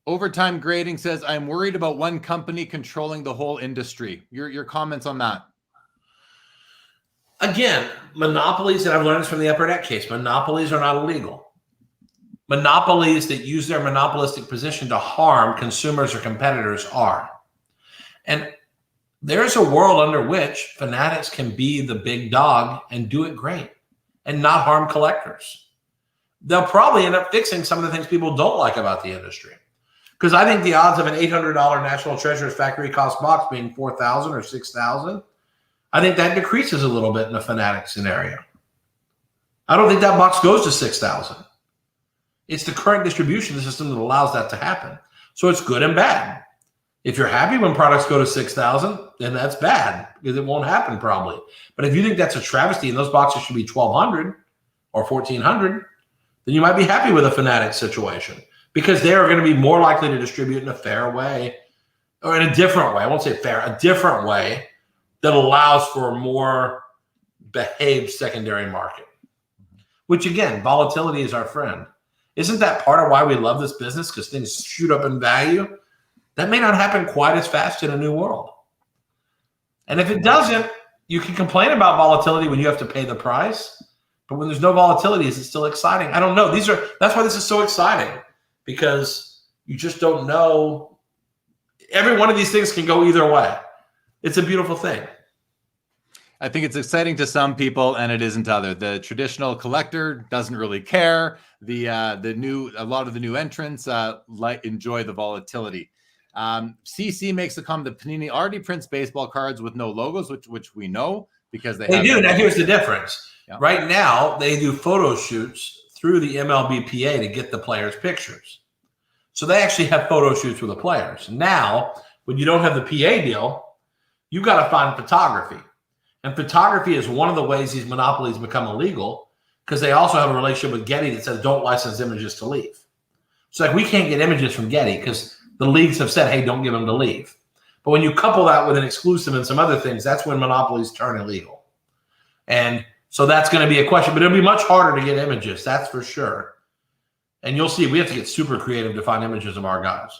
Overtime Grading says, I'm worried about one company controlling the whole industry. Your comments on that? Again, monopolies, and I've learned this from the Upper Deck case, monopolies are not illegal. Monopolies that use their monopolistic position to harm consumers or competitors are. And there's a world under which Fanatics can be the big dog and do it great and not harm collectors. They'll probably end up fixing some of the things people don't like about the industry. Because I think the odds of an $800 National Treasures factory cost box being $4,000 or $6,000, I think that decreases a little bit in a Fanatics scenario. I don't think that box goes to $6,000. It's the current distribution system that allows that to happen. So it's good and bad. If you're happy when products go to $6,000, then that's bad because it won't happen probably. But if you think that's a travesty and those boxes should be $1,200 or $1,400, then you might be happy with a Fanatics situation because they are going to be more likely to distribute in a fair way or in a different way. I won't say fair, a different way that allows for a more behaved secondary market, which again, volatility is our friend. Isn't that part of why we love this business? Because things shoot up in value. That may not happen quite as fast in a new world. And if it doesn't, you can complain about volatility when you have to pay the price. But when there's no volatility, is it still exciting? I don't know. That's why this is so exciting, because you just don't know. Every one of these things can go either way. It's a beautiful thing. I think it's exciting to some people, and it isn't to others. The traditional collector doesn't really care. A lot of the new entrants enjoy the volatility. CC makes the comment that Panini already prints baseball cards with no logos, which we know because they do. Now here's the difference. Yeah. Right now, they do photo shoots through the MLBPA to get the players' pictures. So they actually have photo shoots with the players. Now, when you don't have the PA deal, you got to find photography. And photography is one of the ways these monopolies become illegal because they also have a relationship with Getty that says don't license images to leave. So like we can't get images from Getty because the leagues have said, hey, don't give them to leave. But when you couple that with an exclusive and some other things, that's when monopolies turn illegal. And so that's going to be a question. But it'll be much harder to get images, that's for sure. And you'll see we have to get super creative to find images of our guys.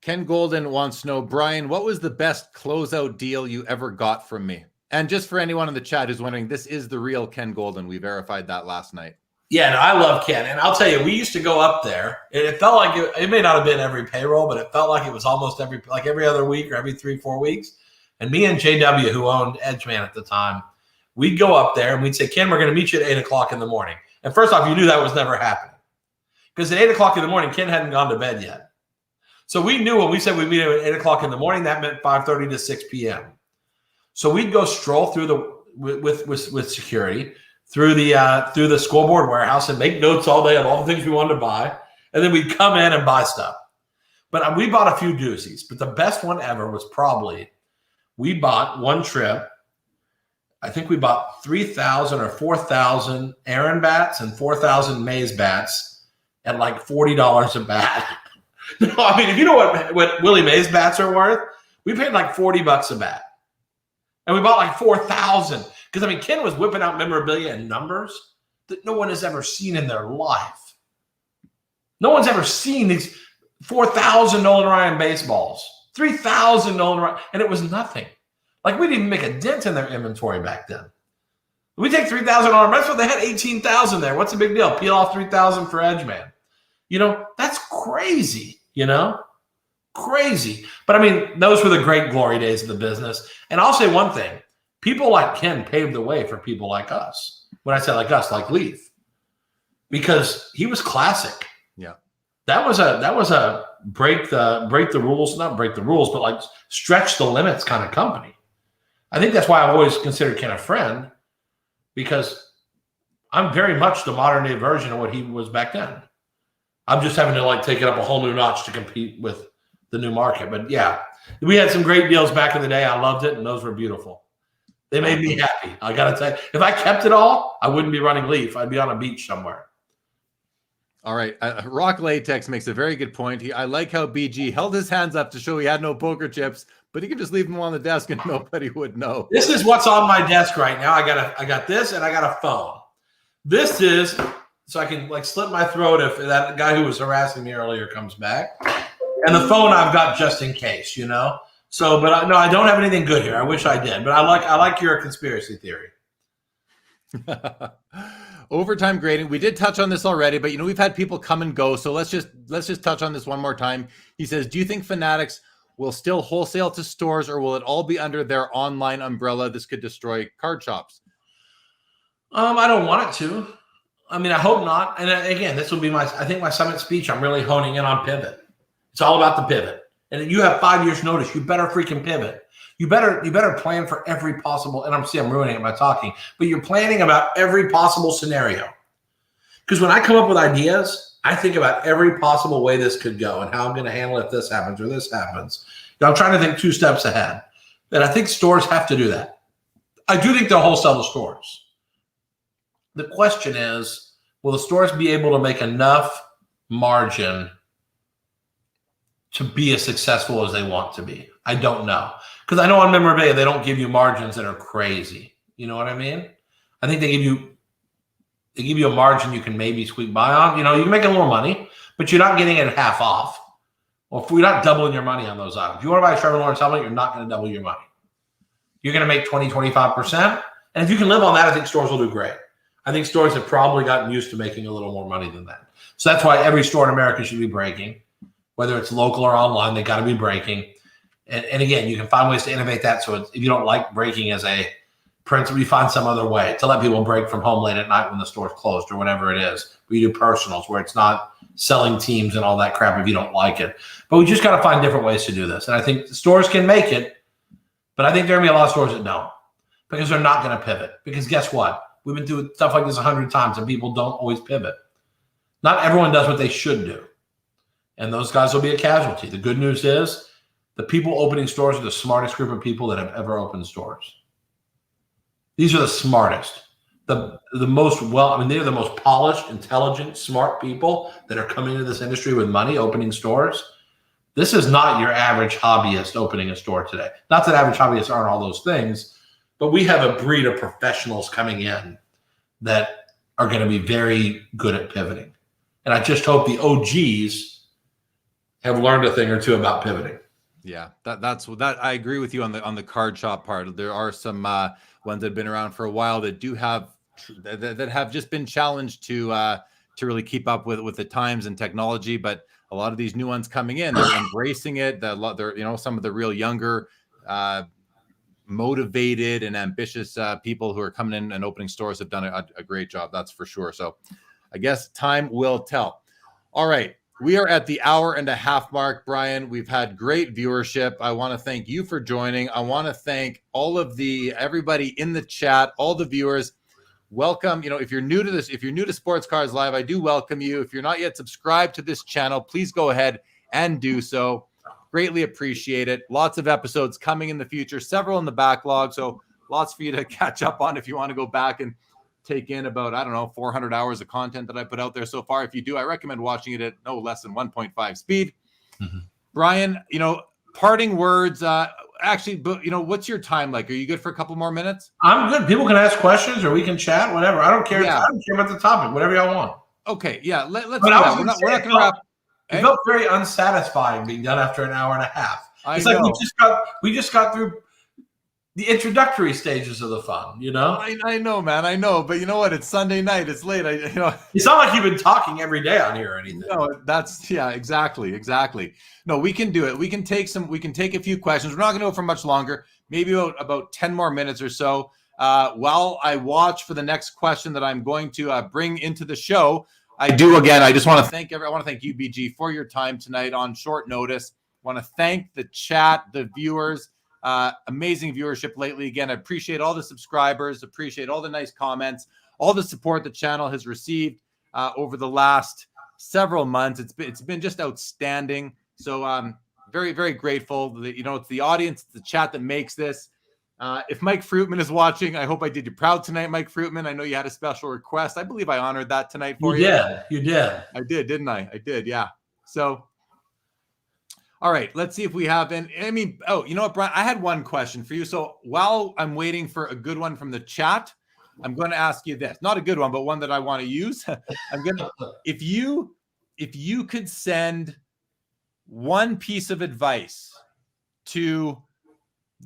Ken Golden wants to know, Brian, what was the best closeout deal you ever got from me? And just for anyone in the chat who's wondering, this is the real Ken Golden. We verified that last night. Yeah, no, I love Ken. And I'll tell you, we used to go up there. And it felt like it may not have been every payroll, but it felt like it was almost every other week or every 3-4 weeks. And me and JW, who owned Edgeman at the time, we'd go up there and we'd say, Ken, we're going to meet you at 8 o'clock in the morning. And first off, you knew that was never happening. Because at 8 o'clock in the morning, Ken hadn't gone to bed yet. So we knew when we said we'd meet him at 8 o'clock in the morning, that meant 5:30 to 6 p.m. So we'd go stroll through with security through the scoreboard warehouse and make notes all day of all the things we wanted to buy, and then we'd come in and buy stuff. But we bought a few doozies. But the best one ever was probably we bought one trip. I think we bought 3,000 or 4,000 Aaron bats and 4,000 Mays bats at like $40 a bat. No, I mean, if you know what Willie Mays bats are worth, we paid like $40 a bat. And we bought like 4,000. Because, I mean, Ken was whipping out memorabilia and numbers that no one has ever seen in their life. No one's ever seen these 4,000 Nolan Ryan baseballs, 3,000 Nolan Ryan, and it was nothing. Like, we didn't even make a dent in their inventory back then. We take 3,000 on our they had 18,000 there. What's the big deal? Peel off 3,000 for Edgeman. That's crazy. Crazy. But I mean, those were the great glory days of the business. And I'll say one thing. People like Ken paved the way for people like us. When I say like us, like Leaf, because he was classic. Yeah, that was a break the rules, not break the rules, but like stretch the limits kind of company. I think that's why I've always considered Ken a friend, because I'm very much the modern day version of what he was back then. I'm just having to like take it up a whole new notch to compete with the new market. But yeah, we had some great deals back in the day. I loved it, and those were beautiful. They made me happy. I got to tell you, if I kept it all, I wouldn't be running Leaf. I'd be on a beach somewhere. All right. Rock Latex makes a very good point. I like how BG held his hands up to show he had no poker chips, but he could just leave them on the desk and nobody would know. This is what's on my desk right now. I got this, and I got a phone. This is so I can like slit my throat if that guy who was harassing me earlier comes back. And the phone I've got just in case, you know. So, but no, I don't have anything good here. I wish I did, but I like your conspiracy theory. Overtime grading. We did touch on this already, but we've had people come and go. So let's just touch on this one more time. He says, do you think Fanatics will still wholesale to stores, or will it all be under their online umbrella? This could destroy card shops. I don't want it to. I mean, I hope not. And again, this will be I think my summit speech. I'm really honing in on pivot. It's all about the pivot. And you have 5 years notice. You better freaking pivot. You better plan for every possible, and I'm ruining it by talking, but you're planning about every possible scenario. Because when I come up with ideas, I think about every possible way this could go and how I'm going to handle it if this happens or this happens. I'm trying to think 2 steps ahead. And I think stores have to do that. I do think they'll wholesale the stores. The question is, will the stores be able to make enough margin to be as successful as they want to be? I don't know. Because I know on memorabilia, they don't give you margins that are crazy. You know what I mean? I think they give you a margin you can maybe squeak by on. You can make a little money, but you're not getting it half off. Well, if we're not doubling your money on those items. If you want to buy a Trevor Lawrence helmet, you're not going to double your money. You're going to make 20, 25%. And if you can live on that, I think stores will do great. I think stores have probably gotten used to making a little more money than that. So that's why every store in America should be breaking. Whether it's local or online, they got to be breaking. And again, you can find ways to innovate that. So if you don't like breaking as a principle, you find some other way to let people break from home late at night when the store's closed or whatever it is. We do personals where it's not selling teams and all that crap if you don't like it. But we just got to find different ways to do this. And I think the stores can make it, but I think there are going to be a lot of stores that don't, because they're not going to pivot. Because guess what? We've been doing stuff like this 100 times and people don't always pivot. Not everyone does what they should do. And those guys will be a casualty. The good news is the people opening stores are the smartest group of people that have ever opened stores. These are the smartest, the most they're the most polished, intelligent, smart people that are coming into this industry with money, opening stores. This is not your average hobbyist opening a store today. Not that average hobbyists aren't all those things, but we have a breed of professionals coming in that are going to be very good at pivoting. And I just hope the OGs have learned a thing or two about pivoting. Yeah, that's I agree with you on the card shop part. There are some ones that have been around for a while that do have that have just been challenged to really keep up with the times and technology. But a lot of these new ones coming in, they're embracing it. They're some of the real younger, motivated and ambitious people who are coming in and opening stores have done a great job. That's for sure. So I guess time will tell. All right. We are at the 1.5 hour mark, Brian. We've had great viewership. I want to thank you for joining. I want to thank everybody in the chat, all the viewers. Welcome. If you're new to this, if you're new to Sports Cards Live, I do welcome you. If you're not yet subscribed to this channel, please go ahead and do so. Greatly appreciate it. Lots of episodes coming in the future, several in the backlog. So lots for you to catch up on if you want to go back and take in about, 400 hours of content that I put out there so far. If you do, I recommend watching it at no less than 1.5 speed. Mm-hmm. Brian, parting words, what's your time like? Are you good for a couple more minutes? I'm good. People can ask questions or we can chat, whatever. I don't care. Yeah. I don't care about the topic, whatever y'all want. Okay. Yeah. Let's do that. We're not going to wrap. It felt very unsatisfying being done after 1.5 hours. It's like we just got through the introductory stages of the fun, you know? I know, man. I know. But you know what? It's Sunday night. It's late. It's not like you've been talking every day on here or anything. No, exactly. No, we can do it. We can take a few questions. We're not going to go for much longer, maybe about 10 more minutes or so. While I watch for the next question that I'm going to bring into the show, I just want to thank I want to thank you, BG, for your time tonight on short notice. I want to thank the chat, the viewers. Amazing viewership lately. Again, I appreciate all the subscribers, appreciate all the nice comments, all the support the channel has received over the last several months. It's been just outstanding. So I'm very, very grateful. It's the audience, it's the chat that makes this. If Mike Fruitman is watching, I hope I did you proud tonight, Mike Fruitman. I know you had a special request. I believe I honored that tonight for you. Yeah, you did. I did, didn't I? I did, yeah. So all right, let's see if we have you know what, Brian? I had one question for you. So while I'm waiting for a good one from the chat, I'm going to ask you this. Not a good one, but one that I want to use. If you could send one piece of advice to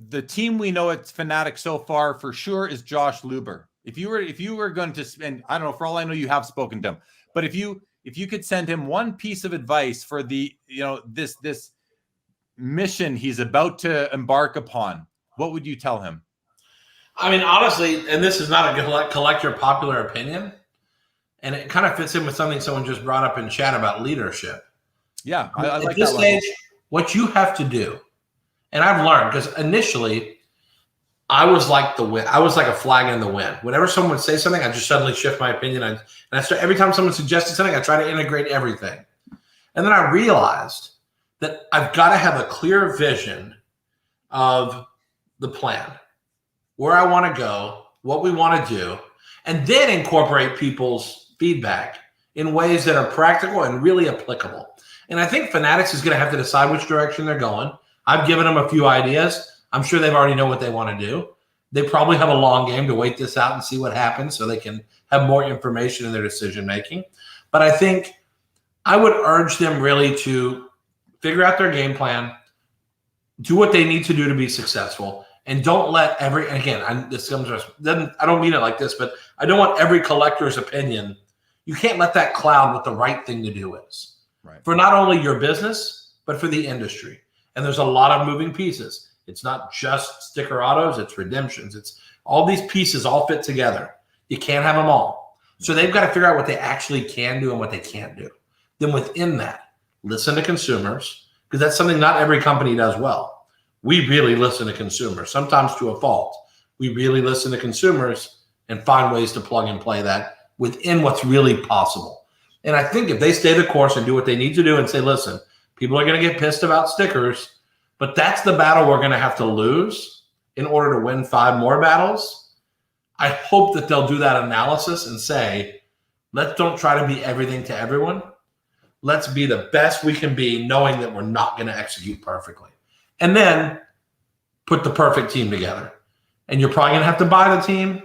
the team we know at Fanatics so far for sure is Josh Luber. If you were going to spend, I don't know, for all I know, you have spoken to him, but if you could send him one piece of advice for this mission he's about to embark upon, what would you tell him? I mean, honestly, and this is not a collect your popular opinion, and it kind of fits in with something someone just brought up in chat about leadership. Yeah, I like at this that stage, what you have to do, and I've learned, because initially I was like the wind. I was like a flag in the wind. Whenever someone would say something, I just suddenly shift my opinion. And I start, every time someone suggested something, I try to integrate everything. And then I realized that I've got to have a clear vision of the plan, where I want to go, what we want to do, and then incorporate people's feedback in ways that are practical and really applicable. And I think Fanatics is going to have to decide which direction they're going. I've given them a few ideas. I'm sure they've already know what they want to do. They probably have a long game to wait this out and see what happens so they can have more information in their decision making. But I think I would urge them really to figure out their game plan, do what they need to do to be successful, and don't let I don't mean it like this, but I don't want every collector's opinion. You can't let that cloud what the right thing to do is. Right. For not only your business, but for the industry. And there's a lot of moving pieces. It's not just sticker autos, it's redemptions. It's all these pieces all fit together. You can't have them all. So they've got to figure out what they actually can do and what they can't do. Then within that, listen to consumers, because that's something not every company does well. We really listen to consumers, sometimes to a fault. We really listen to consumers and find ways to plug and play that within what's really possible. And I think if they stay the course and do what they need to do and say, listen, people are going to get pissed about stickers, but that's the battle we're going to have to lose in order to win 5 more battles. I hope that they'll do that analysis and say, let's don't try to be everything to everyone. Let's be the best we can be, knowing that we're not going to execute perfectly. And then put the perfect team together. And you're probably going to have to buy the team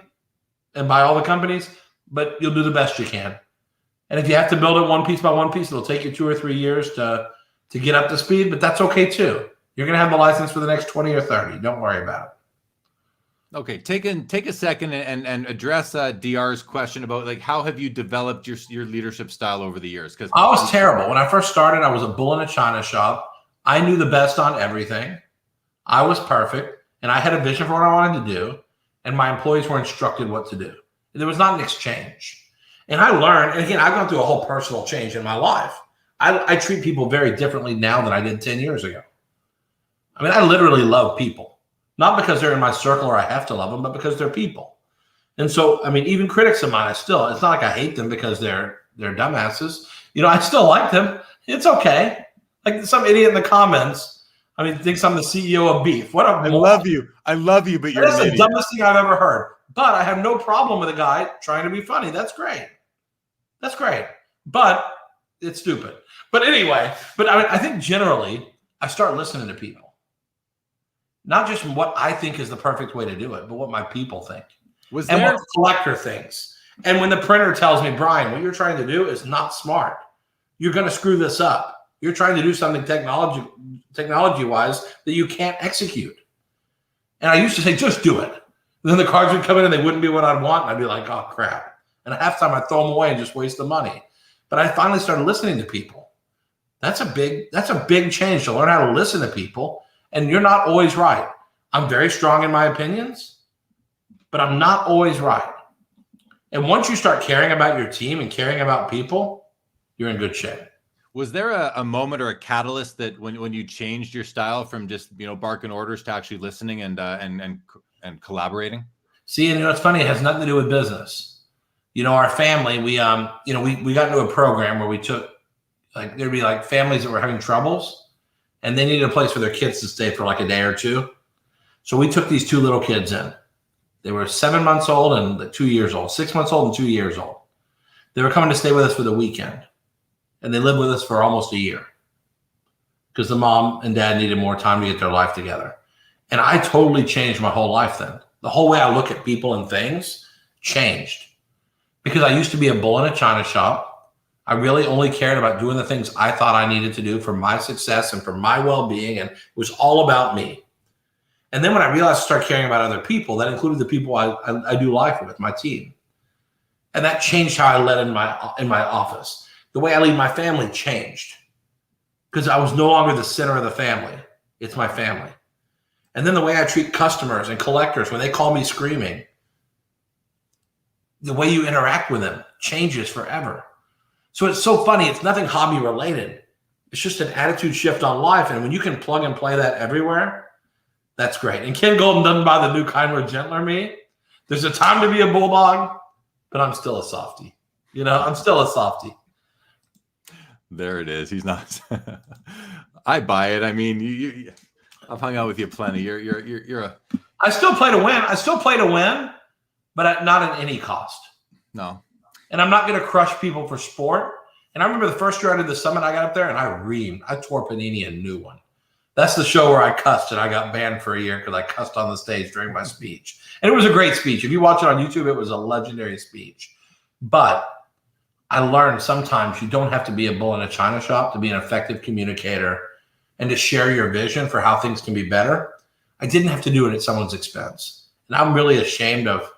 and buy all the companies, but you'll do the best you can. And if you have to build it one piece by one piece, it'll take you 2 or 3 years to get up to speed, but that's okay too. You're going to have the license for the next 20 or 30. Don't worry about it. Okay, take a second and address DR's question about, like, how have you developed your leadership style over the years? Because I was terrible. When I first started, I was a bull in a china shop. I knew the best on everything. I was perfect, and I had a vision for what I wanted to do, and my employees were instructed what to do. There was not an exchange. And I learned, and again, I've gone through a whole personal change in my life. I treat people very differently now than I did 10 years ago. I mean, I literally love people. Not because they're in my circle or I have to love them, but because they're people. And so, I mean, even critics of mine, it's not like I hate them because they're dumbasses. You know, I still like them. It's okay. Like some idiot in the comments, I mean, thinks I'm the CEO of Beef. What a I love you, but you're That's the dumbest thing I've ever heard. But I have no problem with a guy trying to be funny. That's great. That's great. But it's stupid. But anyway, I mean, I think generally I start listening to people. Not just what I think is the perfect way to do it, but what my people think. What the collector thinks. And when the printer tells me, Brian, what you're trying to do is not smart. You're going to screw this up. You're trying to do something technology-wise that you can't execute. And I used to say, just do it. And then the cards would come in and they wouldn't be what I'd want. And I'd be like, oh, crap. And half the time I'd throw them away and just waste the money. But I finally started listening to people. That's a big change, to learn how to listen to people. And you're not always right. I'm very strong in my opinions, but I'm not always right. And once you start caring about your team and caring about people, you're in good shape. Was there a moment or a catalyst that when you changed your style from just barking orders to actually listening and collaborating? See, and it's funny, it has nothing to do with business. Our family, we got into a program where we took, like, there'd be like families that were having troubles and they needed a place for their kids to stay for like a day or two. So we took these two little kids in. They were 7 months old and 2 years old, 6 months old and 2 years old. They were coming to stay with us for the weekend. And they lived with us for almost a year because the mom and dad needed more time to get their life together. And I totally changed my whole life then. The whole way I look at people and things changed because I used to be a bull in a china shop. I really only cared about doing the things I thought I needed to do for my success and for my well-being. And it was all about me. And then when I realized to start caring about other people, that included the people I do life with, my team. And that changed how I led in my office. The way I lead my family changed because I was no longer the center of the family. It's my family. And then the way I treat customers and collectors when they call me screaming, the way you interact with them changes forever. So it's so funny. It's nothing hobby related. It's just an attitude shift on life. And when you can plug and play that everywhere, that's great. And Ken Golden doesn't buy the new kinder, gentler me. There's a time to be a bulldog, but I'm still a softie. I'm still a softie. There it is. He's not. I buy it. I mean, I've hung out with you plenty. You're a. I still play to win. But not at any cost. No. And I'm not going to crush people for sport. And I remember the first year I did the summit, I got up there and I reamed. I tore Panini a new one. That's the show where I cussed and I got banned for a year because I cussed on the stage during my speech. And it was a great speech. If you watch it on YouTube, it was a legendary speech. But I learned sometimes you don't have to be a bull in a china shop to be an effective communicator and to share your vision for how things can be better. I didn't have to do it at someone's expense. And I'm really ashamed of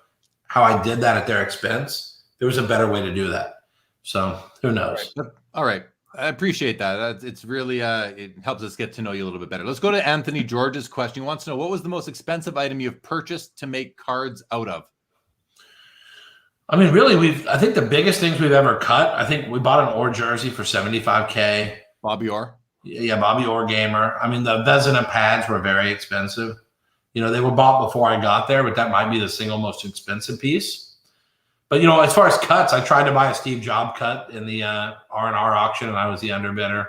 how I did that at their expense. There was a better way to do that. So who knows? All right. I appreciate that. It's really, it helps us get to know you a little bit better. Let's go to Anthony George's question. He wants to know, what was the most expensive item you've purchased to make cards out of? I mean, really, I think the biggest things we've ever cut, I think we bought an Orr jersey for $75K. Bobby Orr? Yeah, Bobby Orr gamer. I mean, the Vezina pads were very expensive. They were bought before I got there, but that might be the single most expensive piece. But, as far as cuts, I tried to buy a Steve Jobs cut in the R&R auction, and I was the underbidder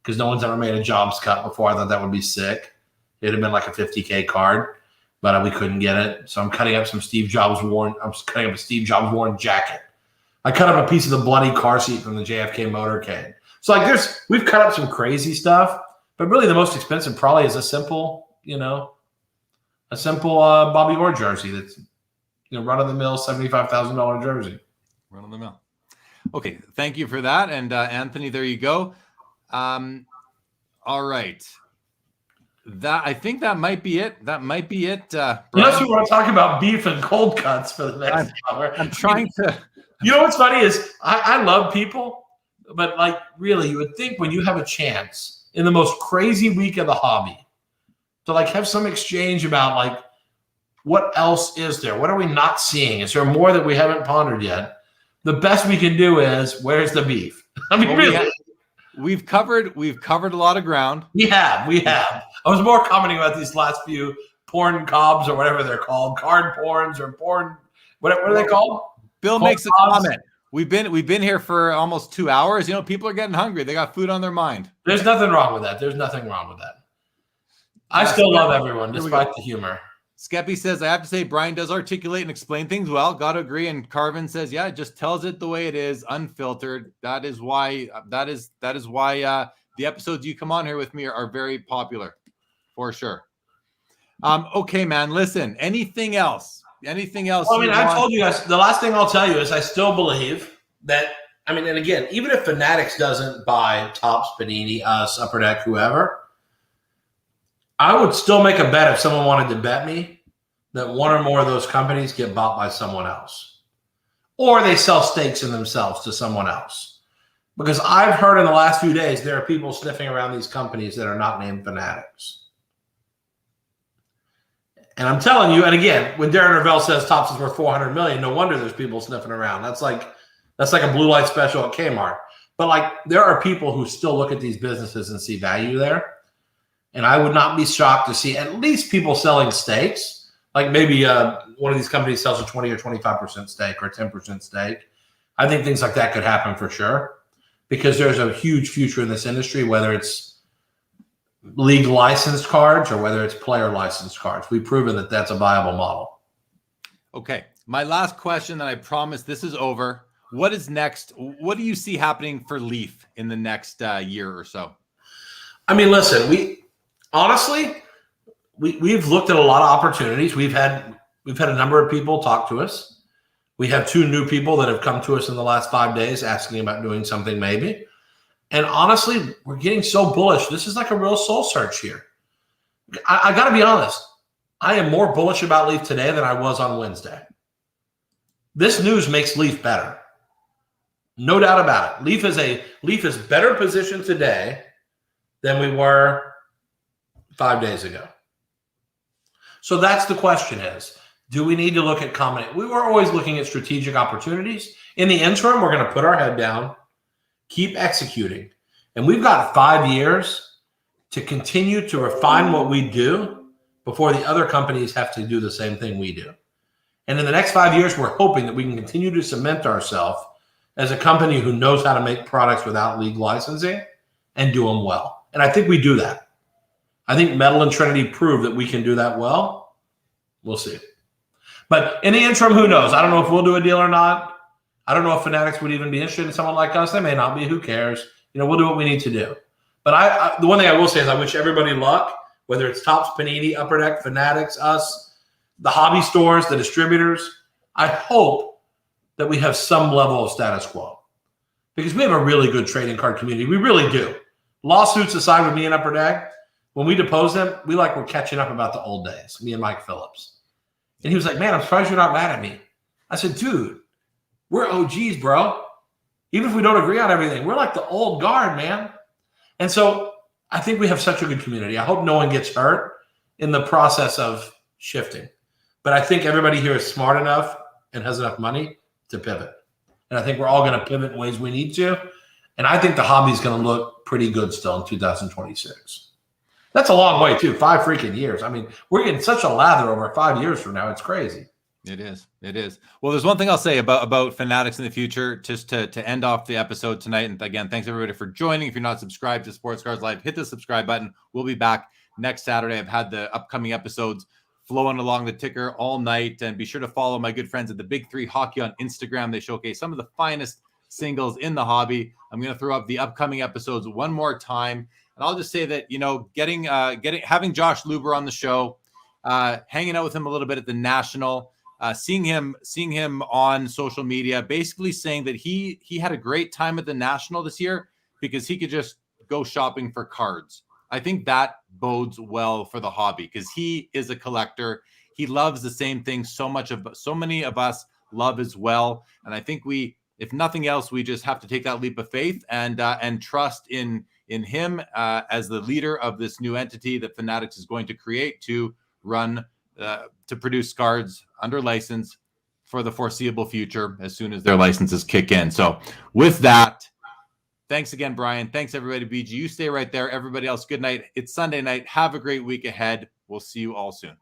because no one's ever made a Jobs cut before. I thought that would be sick. It'd have been like a $50K card, but we couldn't get it. So I'm cutting up a Steve Jobs worn jacket. I cut up a piece of the bloody car seat from the JFK motorcade. So we've cut up some crazy stuff, but really the most expensive probably is a simple Bobby Orr jersey that's run-of-the-mill $75,000 jersey. Run-of-the-mill. Okay, thank you for that. And Anthony, there you go. All right. I think that might be it. Unless we want to talk about beef and cold cuts for the next hour. I'm trying to. What's funny is I love people, but really, you would think when you have a chance in the most crazy week of the hobby to have some exchange about what else is there? What are we not seeing? Is there more that we haven't pondered yet? The best we can do is, where's the beef? I mean, really. We've covered a lot of ground. We have. I was more commenting about these last few porn cobs or whatever they're called, card porns or porn. What are they called? Bill makes a comment. We've been here for almost 2 hours. People are getting hungry. They got food on their mind. There's nothing wrong with that. I still love everyone despite the humor. Skeppy says, I have to say, Brian does articulate and explain things well. Got to agree. And Carvin says, yeah, it just tells it the way it is, unfiltered. That is why the episodes you come on here with me are very popular, for sure. Okay, man. Listen, anything else? Well, I told you guys, the last thing I'll tell you is I still believe that, and again, even if Fanatics doesn't buy Topps, Panini, us, Upper Deck, whoever, I would still make a bet if someone wanted to bet me that one or more of those companies get bought by someone else, or they sell stakes in themselves to someone else. Because I've heard in the last few days there are people sniffing around these companies that are not named Fanatics. And I'm telling you, and again, when Darren Ravel says Topps is worth $400 million, no wonder there's people sniffing around. That's like a blue light special at Kmart. But like, there are people who still look at these businesses and see value there. And I would not be shocked to see at least people selling stakes. Like maybe one of these companies sells a 20 or 25% stake or 10% stake. I think things like that could happen for sure, because there's a huge future in this industry, whether it's league licensed cards or whether it's player licensed cards. We've proven that that's a viable model. Okay. My last question, and I promise this is over. What is next? What do you see happening for Leaf in the next year or so? I mean, listen, we've looked at a lot of opportunities. We've had a number of people talk to us. We have 2 new people that have come to us in the last 5 days asking about doing something maybe. And honestly, we're getting so bullish. This is like a real soul search here. I got to be honest. I am more bullish about Leaf today than I was on Wednesday. This news makes Leaf better. No doubt about it. Leaf is better positioned today than we were 5 days ago. So that's the question is, do we need to look at combination? We were always looking at strategic opportunities. In the interim, we're going to put our head down, keep executing. And we've got 5 years to continue to refine what we do before the other companies have to do the same thing we do. And in the next 5 years, we're hoping that we can continue to cement ourselves as a company who knows how to make products without league licensing and do them well. And I think we do that. I think Metal and Trinity prove that we can do that well. We'll see. But in the interim, who knows? I don't know if we'll do a deal or not. I don't know if Fanatics would even be interested in someone like us. They may not be. Who cares? We'll do what we need to do. But the one thing I will say is I wish everybody luck, whether it's Topps, Panini, Upper Deck, Fanatics, us, the hobby stores, the distributors. I hope that we have some level of status quo, because we have a really good trading card community. We really do. Lawsuits aside with me and Upper Deck, when we depose them, we're catching up about the old days, me and Mike Phillips. And he was like, man, I'm surprised you're not mad at me. I said, dude, we're OGs, bro. Even if we don't agree on everything, we're like the old guard, man. And so I think we have such a good community. I hope no one gets hurt in the process of shifting. But I think everybody here is smart enough and has enough money to pivot. And I think we're all going to pivot in ways we need to. And I think the hobby is going to look pretty good still in 2026. That's a long way, too. 5 freaking years. I mean, we're getting such a lather over 5 years from now. It's crazy. It is. It is. Well, there's one thing I'll say about Fanatics in the future, just to end off the episode tonight. And again, thanks everybody for joining. If you're not subscribed to Sports Cards Live, hit the subscribe button. We'll be back next Saturday. I've had the upcoming episodes flowing along the ticker all night. And be sure to follow my good friends at the Big 3 Hockey on Instagram. They showcase some of the finest singles in the hobby. I'm going to throw up the upcoming episodes one more time. And I'll just say that, having Josh Luber on the show, hanging out with him a little bit at the National, seeing him on social media, basically saying that he had a great time at the National this year because he could just go shopping for cards. I think that bodes well for the hobby because he is a collector. He loves the same thing so many of us love as well. And I think if nothing else, we just have to take that leap of faith and trust in him as the leader of this new entity that Fanatics is going to create to run, to produce cards under license for the foreseeable future as soon as their licenses kick in. So with that, thanks again, Brian. Thanks, everybody. BG, you stay right there. Everybody else, good night. It's Sunday night. Have a great week ahead. We'll see you all soon.